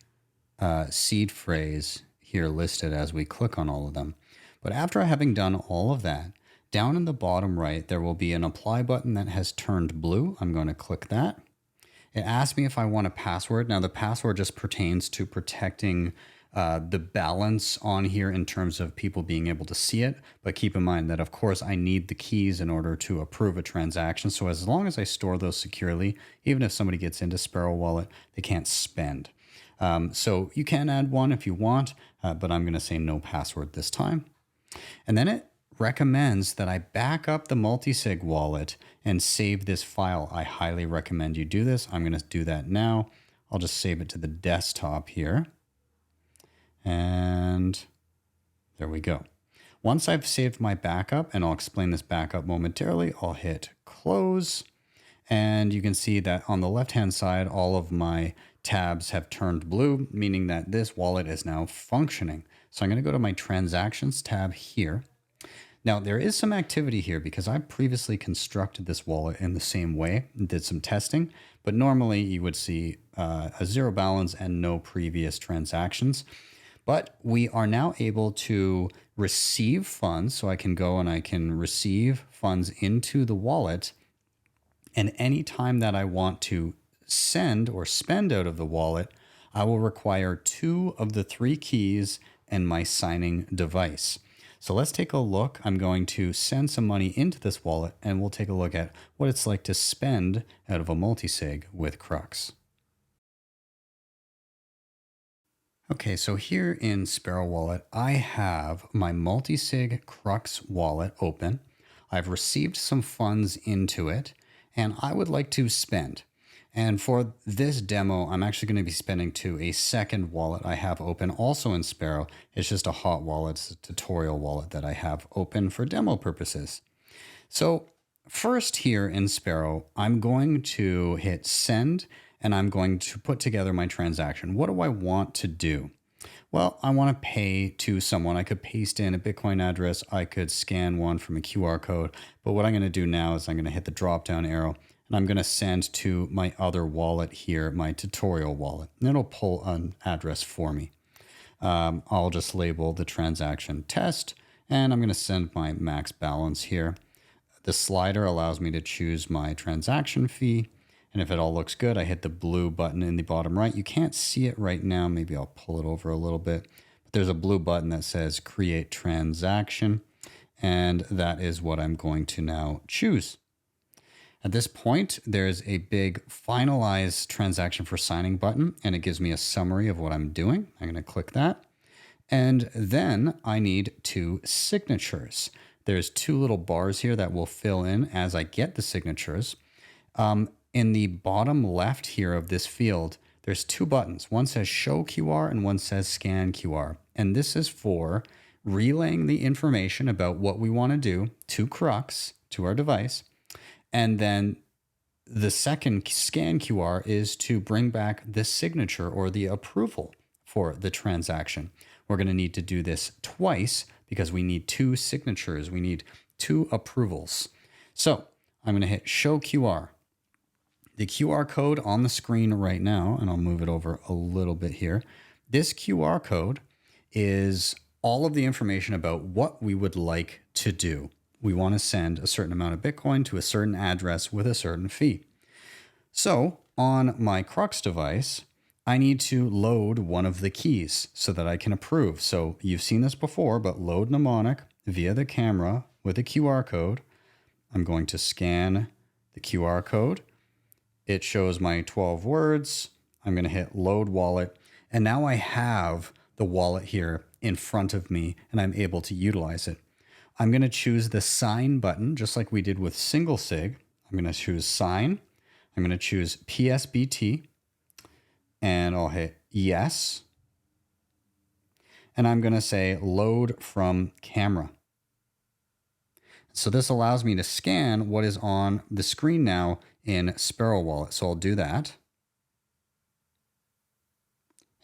seed phrase here listed as we click on all of them. But after having done all of that, down in the bottom right, there will be an apply button that has turned blue. I'm going to click that. It asks me if I want a password. Now the password just pertains to protecting the balance on here in terms of people being able to see it. But keep in mind that, of course, I need the keys in order to approve a transaction. So as long as I store those securely, even if somebody gets into Sparrow Wallet, they can't spend. So you can add one if you want, but I'm going to say no password this time. And then it recommends that I back up the Multisig wallet and save this file. I highly recommend you do this. I'm going to do that now. I'll just save it to the desktop here. And there we go. Once I've saved my backup, and I'll explain this backup momentarily, I'll hit close. And you can see that on the left-hand side, all of my tabs have turned blue, meaning that this wallet is now functioning. So I'm going to go to my transactions tab here. Now, there is some activity here because I previously constructed this wallet in the same way and did some testing, but normally you would see a 0 balance and no previous transactions. But we are now able to receive funds. So I can go and I can receive funds into the wallet. And any time that I want to send or spend out of the wallet, I will require 2 of the 3 keys and my signing device. So let's take a look. I'm going to send some money into this wallet and we'll take a look at what it's like to spend out of a multisig with Krux. Okay, so here in Sparrow Wallet, I have my multisig Krux wallet open. I've received some funds into it and I would like to spend. And for this demo, I'm actually going to be spending to a second wallet I have open also in Sparrow. It's just a hot wallet, it's a tutorial wallet that I have open for demo purposes. So first here in Sparrow, I'm going to hit send and I'm going to put together my transaction. What do I want to do? Well, I want to pay to someone. I could paste in a Bitcoin address. I could scan one from a QR code. But what I'm going to do now is I'm going to hit the drop down arrow and I'm going to send to my other wallet here, my tutorial wallet. And it'll pull an address for me. I'll just label the transaction test and I'm going to send my max balance here. The slider allows me to choose my transaction fee. And if it all looks good, I hit the blue button in the bottom right. You can't see it right now. Maybe I'll pull it over a little bit. But there's a blue button that says create transaction. And that is what I'm going to now choose. At this point, there's a big finalize transaction for signing button. And it gives me a summary of what I'm doing. I'm going to click that. And then I need 2 signatures. There's 2 little bars here that will fill in as I get the signatures. In the bottom left here of this field, there's 2 buttons. One says show QR and one says scan QR. And this is for relaying the information about what we want to do to Krux, to our device. And then the second scan QR is to bring back the signature or the approval for the transaction. We're going to need to do this twice because we need 2 signatures. We need 2 approvals. So I'm going to hit show QR. The QR code on the screen right now, and I'll move it over a little bit here. This QR code is all of the information about what we would like to do. We want to send a certain amount of Bitcoin to a certain address with a certain fee. So on my Krux device, I need to load one of the keys so that I can approve. So you've seen this before, but load mnemonic via the camera with a QR code. I'm going to scan the QR code. It shows my 12 words. I'm going to hit load wallet. And now I have the wallet here in front of me and I'm able to utilize it. I'm going to choose the sign button, just like we did with single-sig. I'm going to choose sign. I'm going to choose PSBT and I'll hit yes. And I'm going to say load from camera. So this allows me to scan what is on the screen now in Sparrow Wallet. So I'll do that.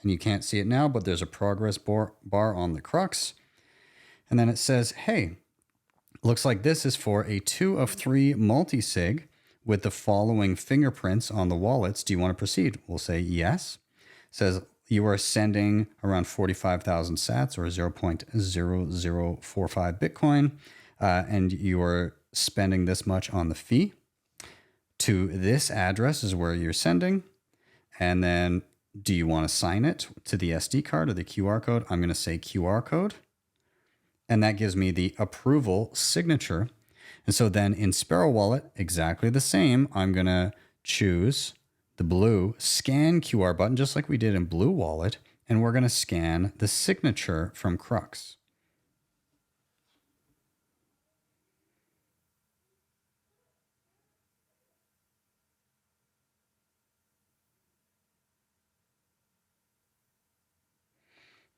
And you can't see it now, but there's a progress bar on the Krux. And then it says, hey, looks like this is for a 2 of 3 multisig with the following fingerprints on the wallets. Do you want to proceed? We'll say yes. It says you are sending around 45,000 sats or 0.0045 Bitcoin. And you are spending this much on the fee. To this address is where you're sending. And then do you want to sign it to the SD card or the QR code? I'm going to say QR code. And that gives me the approval signature. And so then in Sparrow Wallet, exactly the same. I'm going to choose the blue scan QR button, just like we did in Blue Wallet. And we're going to scan the signature from Krux.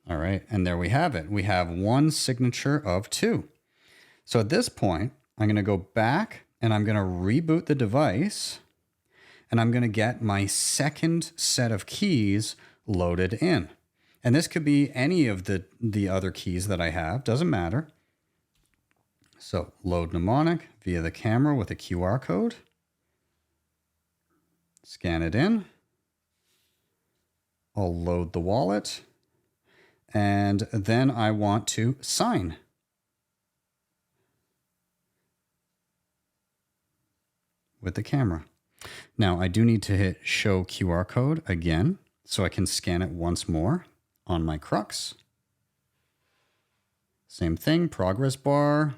All right, and there we have it. We have 1 signature of 2. So at this point, I'm going to go back and I'm going to reboot the device and I'm going to get my second set of keys loaded in. And this could be any of the other keys that I have, doesn't matter. So load mnemonic via the camera with a QR code. Scan it in. I'll load the wallet. And then I want to sign. With the camera. Now I do need to hit show QR code again so I can scan it once more on my Krux. Same thing, progress bar.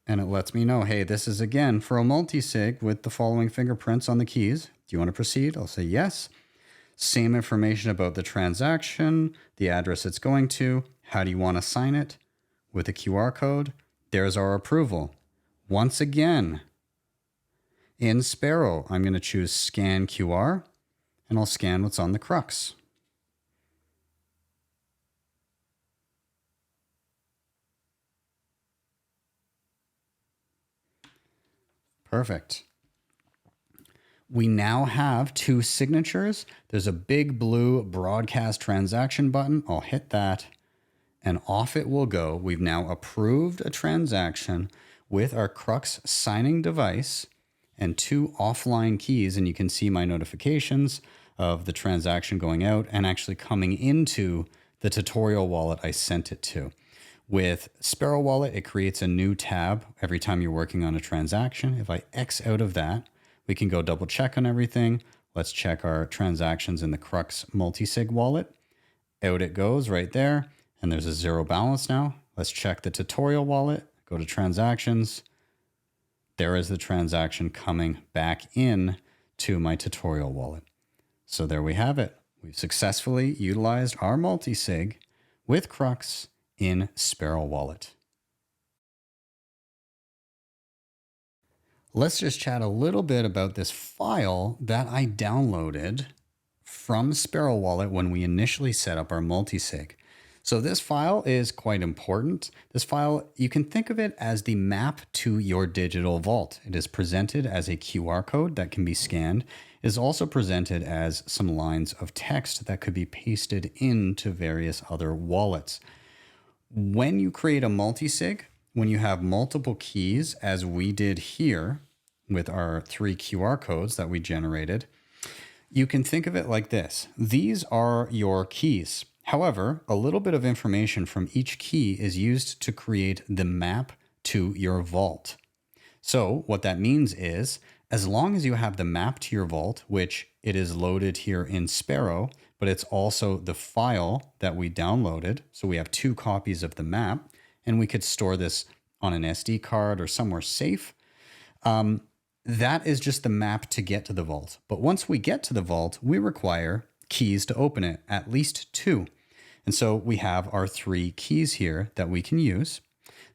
And it lets me know, hey, this is again for a multisig with the following fingerprints on the keys. Do you want to proceed? I'll say yes. Same information about the transaction, the address it's going to, how do you want to sign it with a QR code. There's our approval. Once again, in Sparrow, I'm going to choose Scan QR, and I'll scan what's on the Krux. Perfect. We now have two signatures. There's a big blue broadcast transaction button. I'll hit that, and off it will go. We've now approved a transaction with our Krux signing device and two offline keys. And you can see my notifications of the transaction going out and actually coming into the tutorial wallet I sent it to. With Sparrow Wallet, it creates a new tab every time you're working on a transaction. If I X out of that, we can go double check on everything. Let's check our transactions in the Krux Multisig wallet. Out it goes right there. And there's a zero balance now. Let's check the tutorial wallet. Go to transactions. There is the transaction coming back in to my tutorial wallet. So there we have it. We've successfully utilized our multisig with Krux in Sparrow Wallet. Let's just chat a little bit about this file that I downloaded from Sparrow Wallet when we initially set up our multisig. So this file is quite important. This file, you can think of it as the map to your digital vault. It is presented as a QR code that can be scanned. It is also presented as some lines of text that could be pasted into various other wallets. When you create a multisig, when you have multiple keys, as we did here with our 3 QR codes that we generated, you can think of it like this. These are your keys. However, a little bit of information from each key is used to create the map to your vault. So what that means is, as long as you have the map to your vault, which it is loaded here in Sparrow, but it's also the file that we downloaded. So we have 2 copies of the map, and we could store this on an SD card or somewhere safe. That is just the map to get to the vault. But once we get to the vault, we require keys to open it, at least 2. And so we have our 3 keys here that we can use.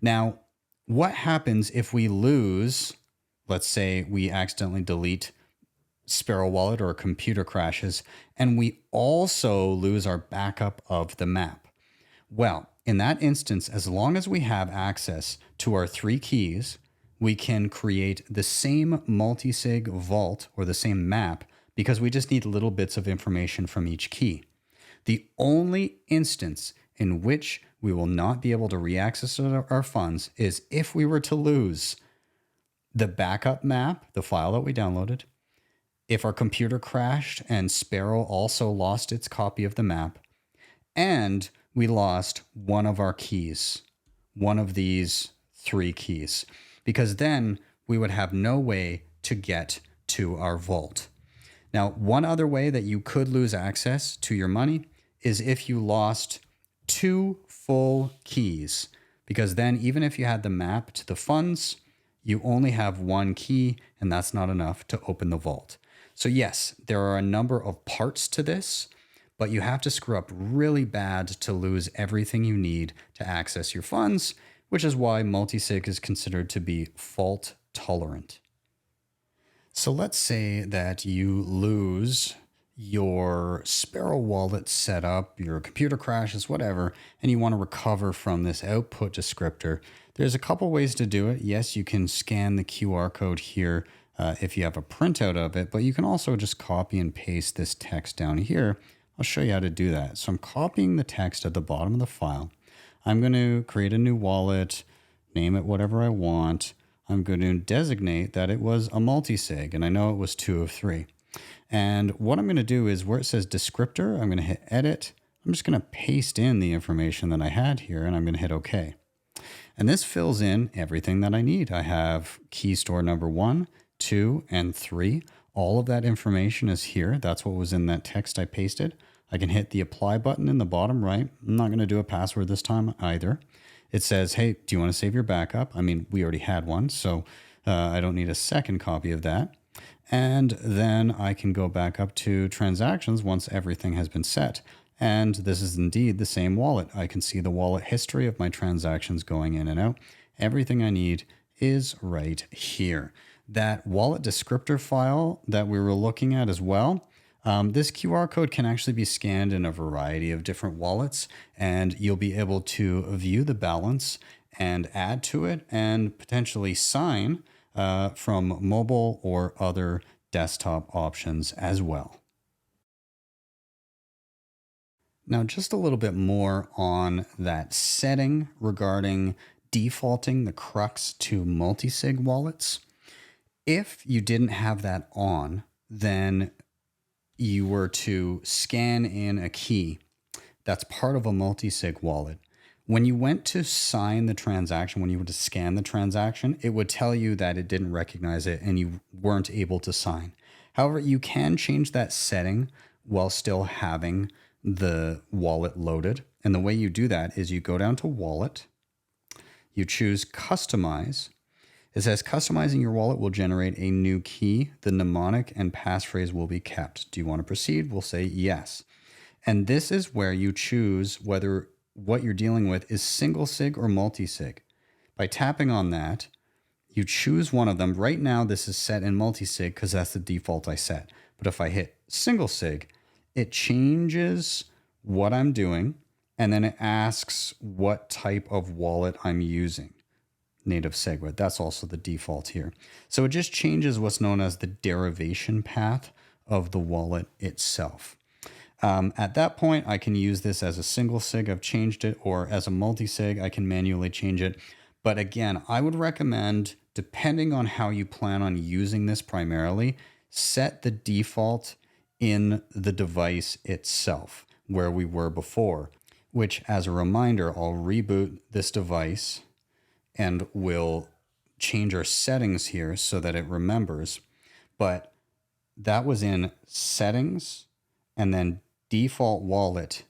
Now, what happens if we lose, let's say we accidentally delete Sparrow Wallet or a computer crashes, and we also lose our backup of the map? Well, in that instance, as long as we have access to our 3 keys, we can create the same multisig vault or the same map because we just need little bits of information from each key. The only instance in which we will not be able to reaccess our funds is if we were to lose the backup map, the file that we downloaded, if our computer crashed and Sparrow also lost its copy of the map, and we lost one of our keys, one of these 3 keys, because then we would have no way to get to our vault. Now, one other way that you could lose access to your money is if you lost 2 full keys, because then even if you had the map to the funds, you only have 1 key, and that's not enough to open the vault. So yes, there are a number of parts to this, but you have to screw up really bad to lose everything you need to access your funds, which is why multisig is considered to be fault tolerant. So let's say that you lose your Sparrow Wallet setup, your computer crashes, whatever, and you want to recover from this output descriptor. There's a couple ways to do it. Yes, you can scan the QR code here if you have a printout of it, but you can also just copy and paste this text down here. I'll show you how to do that. So I'm copying the text at the bottom of the file. I'm going to create a new wallet, name it whatever I want. I'm going to designate that it was a multisig, and I know it was 2 of 3. And what I'm going to do is where it says descriptor, I'm going to hit edit. I'm just going to paste in the information that I had here, and I'm going to hit OK. And this fills in everything that I need. I have key store number 1, 2, and 3. All of that information is here. That's what was in that text I pasted. I can hit the apply button in the bottom right. I'm not going to do a password this time either. It says, hey, do you want to save your backup? I mean, we already had one, so I don't need a second copy of that. And then I can go back up to transactions once everything has been set. And this is indeed the same wallet. I can see the wallet history of my transactions going in and out. Everything I need is right here. That wallet descriptor file that we were looking at as well, this QR code can actually be scanned in a variety of different wallets, and you'll be able to view the balance and add to it and potentially sign from mobile or other desktop options as well. Now, just a little bit more on that setting regarding defaulting the Krux to multisig wallets. If you didn't have that on, then you were to scan in a key that's part of a multisig wallet. When you went to sign the transaction, when you were to scan the transaction, it would tell you that it didn't recognize it and you weren't able to sign. However, you can change that setting while still having the wallet loaded. And the way you do that is you go down to wallet, you choose customize. It says customizing your wallet will generate a new key. The mnemonic and passphrase will be kept. Do you want to proceed? We'll say yes. And this is where you choose whether what you're dealing with is single-sig or multisig. By tapping on that, you choose one of them. Right now, this is set in multisig because that's the default I set. But if I hit single-sig, it changes what I'm doing, and then it asks what type of wallet I'm using. Native SegWit. That's also the default here. So it just changes what's known as the derivation path of the wallet itself. At that point, I can use this as a single sig. I've changed it, or as a multi-sig, I can manually change it. But again, I would recommend, depending on how you plan on using this primarily, set the default in the device itself where we were before, which, as a reminder, I'll reboot this device and we'll change our settings here so that it remembers. But that was in settings and then default wallet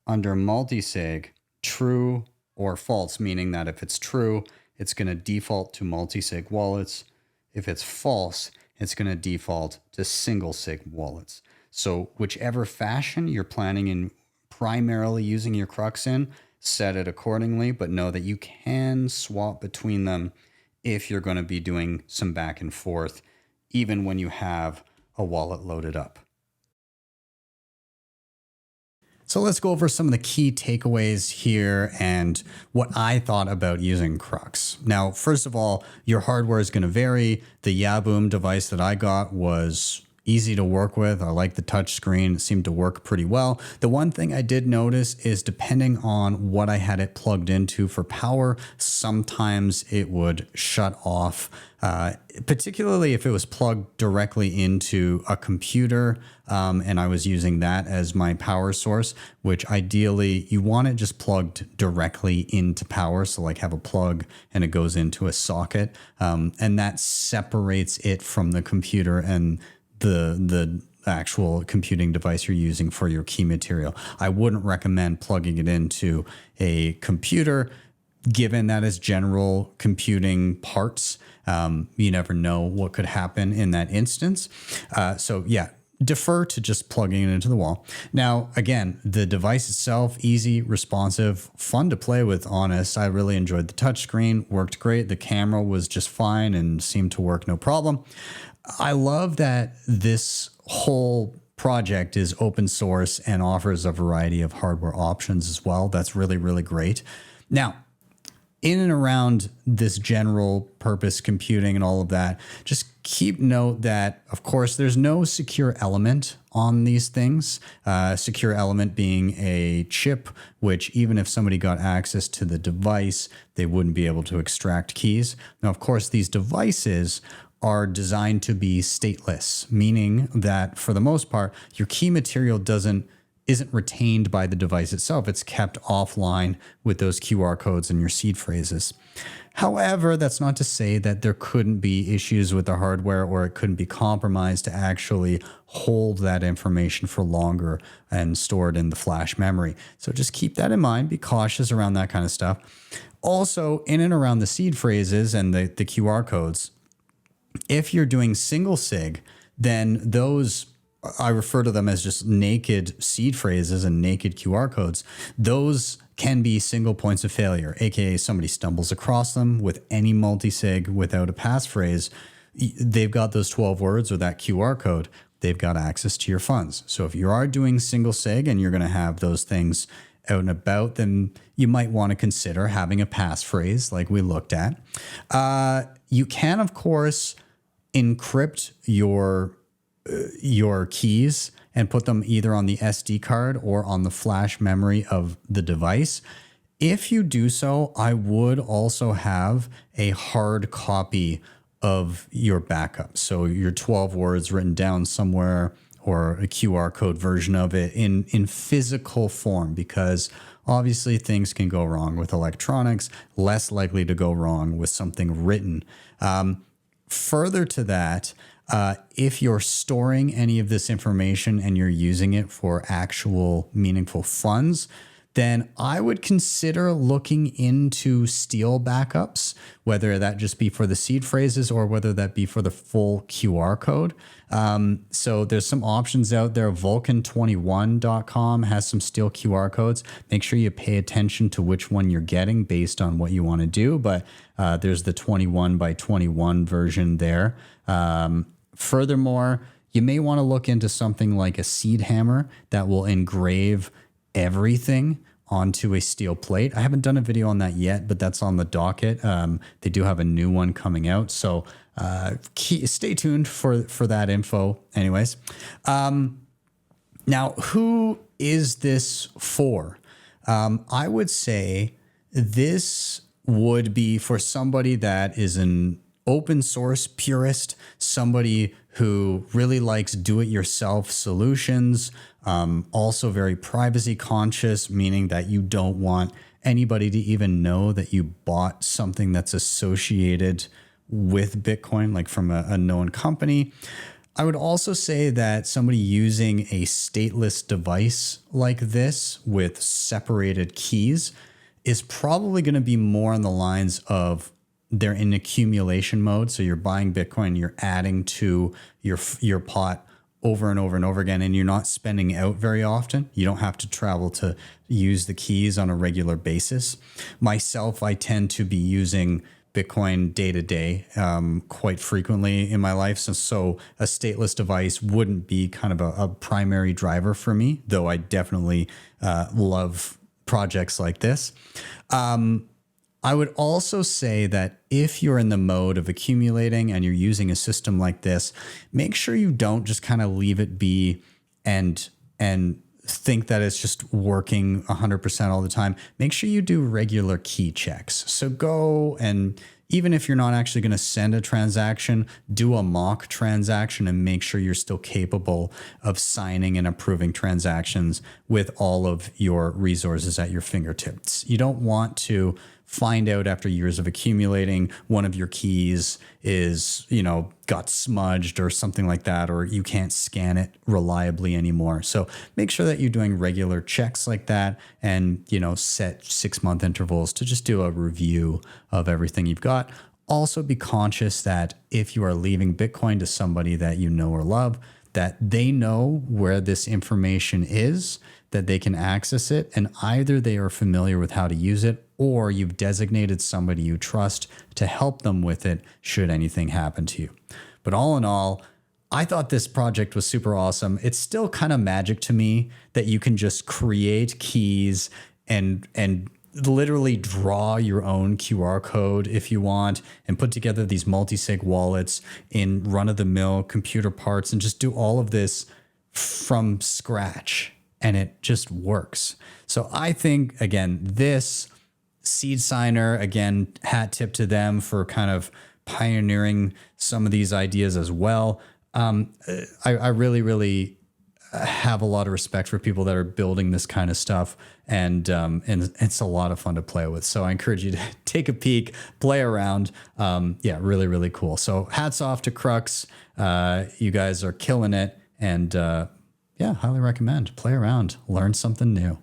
under multisig, true or false, meaning that if it's true, it's going to default to multisig wallets. If it's false, it's going to default to single sig wallets. So whichever fashion you're planning in primarily using your Krux in, set it accordingly, but know that you can swap between them if you're going to be doing some back and forth, even when you have a wallet loaded up. So let's go over some of the key takeaways here and what I thought about using Krux. Now, first of all, your hardware is going to vary. The Yaboom device that I got was easy to work with. I like the touch screen. It seemed to work pretty well. The one thing I did notice is depending on what I had it plugged into for power, sometimes it would shut off, particularly if it was plugged directly into a computer and I was using that as my power source, which ideally you want it just plugged directly into power. So like have a plug and it goes into a socket and that separates it from the computer and the actual computing device you're using for your key material. I wouldn't recommend plugging it into a computer, given that it's general computing parts. You never know what could happen in that instance. So yeah, defer to just plugging it into the wall. Now, again, the device itself, easy, responsive, fun to play with, honest. I really enjoyed the touchscreen, worked great. The camera was just fine and seemed to work no problem. I love that this whole project is open source and offers a variety of hardware options as well. That's really, really great. Now, in and around this general purpose computing and all of that, just keep note that, of course, there's no secure element on these things. Secure element being a chip, which even if somebody got access to the device, they wouldn't be able to extract keys. Now, of course, these devices are designed to be stateless, meaning that for the most part, your key material isn't retained by the device itself. It's kept offline with those QR codes and your seed phrases. However, that's not to say that there couldn't be issues with the hardware or it couldn't be compromised to actually hold that information for longer and store it in the flash memory. So just keep that in mind. Be cautious around that kind of stuff. Also, in and around the seed phrases and the QR codes, if you're doing single-sig, then those, I refer to them as just naked seed phrases and naked QR codes. Those can be single points of failure, aka somebody stumbles across them with any multisig without a passphrase. They've got those 12 words or that QR code. They've got access to your funds. So if you are doing single sig and you're going to have those things out and about, then you might want to consider having a passphrase like we looked at. You can, of course, encrypt your keys and put them either on the SD card or on the flash memory of the device. If you do so, I would also have a hard copy of your backup. So your 12 words written down somewhere or a QR code version of it in physical form, because obviously things can go wrong with electronics, less likely to go wrong with something written. Further to that, if you're storing any of this information and you're using it for actual meaningful funds, then I would consider looking into steel backups, whether that just be for the seed phrases or whether that be for the full QR code. So there's some options out there. Vulcan21.com has some steel QR codes. Make sure you pay attention to which one you're getting based on what you want to do. But there's the 21 by 21 version there. Furthermore, you may want to look into something like a seed hammer that will engrave everything onto a steel plate. I haven't done a video on that yet, but that's on the docket. They do have a new one coming out. So stay tuned for that info. Anyways, now who is this for? I would say this would be for somebody that is an open source purist, somebody who really likes do-it-yourself solutions, also very privacy conscious, meaning that you don't want anybody to even know that you bought something that's associated with Bitcoin, like from a known company. I would also say that somebody using a stateless device like this with separated keys is probably going to be more on the lines of they're in accumulation mode. So you're buying Bitcoin, you're adding to your pot over and over and over again, and you're not spending out very often. You don't have to travel to use the keys on a regular basis. Myself, I tend to be using Bitcoin day to day quite frequently in my life. So a stateless device wouldn't be kind of a primary driver for me, though I definitely love projects like this. I would also say that if you're in the mode of accumulating and you're using a system like this, make sure you don't just kind of leave it be and think that it's just working 100% all the time. Make sure you do regular key checks. So go and even if you're not actually going to send a transaction, do a mock transaction and make sure you're still capable of signing and approving transactions with all of your resources at your fingertips. You don't want to find out after years of accumulating one of your keys is, got smudged or something like that, or you can't scan it reliably anymore. So make sure that you're doing regular checks like that and, set 6-month intervals to just do a review of everything you've got. Also be conscious that if you are leaving Bitcoin to somebody that you know or love, that they know where this information is, that they can access it, and either they are familiar with how to use it or you've designated somebody you trust to help them with it should anything happen to you. But all in all, I thought this project was super awesome. It's still kind of magic to me that you can just create keys and literally draw your own QR code if you want and put together these multisig wallets in run-of-the-mill computer parts and just do all of this from scratch. And it just works. So I think, again, this seed signer, again, hat tip to them for kind of pioneering some of these ideas as well. I really, really have a lot of respect for people that are building this kind of stuff, and it's a lot of fun to play with. So I encourage you to take a peek, play around. Yeah, really, really cool. So hats off to Krux. You guys are killing it, and yeah, highly recommend. Play around, learn something new.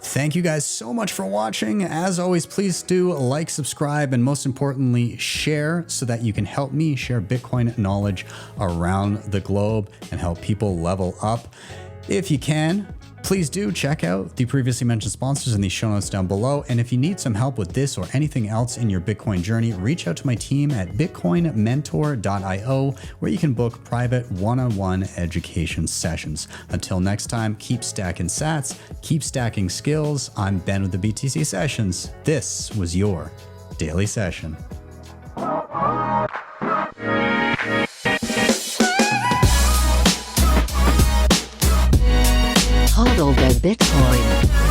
Thank you guys so much for watching. As always, please do like, subscribe, and most importantly, share so that you can help me share Bitcoin knowledge around the globe and help people level up. If you can, please do check out the previously mentioned sponsors in the show notes down below. And if you need some help with this or anything else in your Bitcoin journey, reach out to my team at bitcoinmentor.io, where you can book private one-on-one education sessions. Until next time, keep stacking sats, keep stacking skills. I'm Ben with the BTC Sessions. This was your daily session. Hodl the Bitcoin.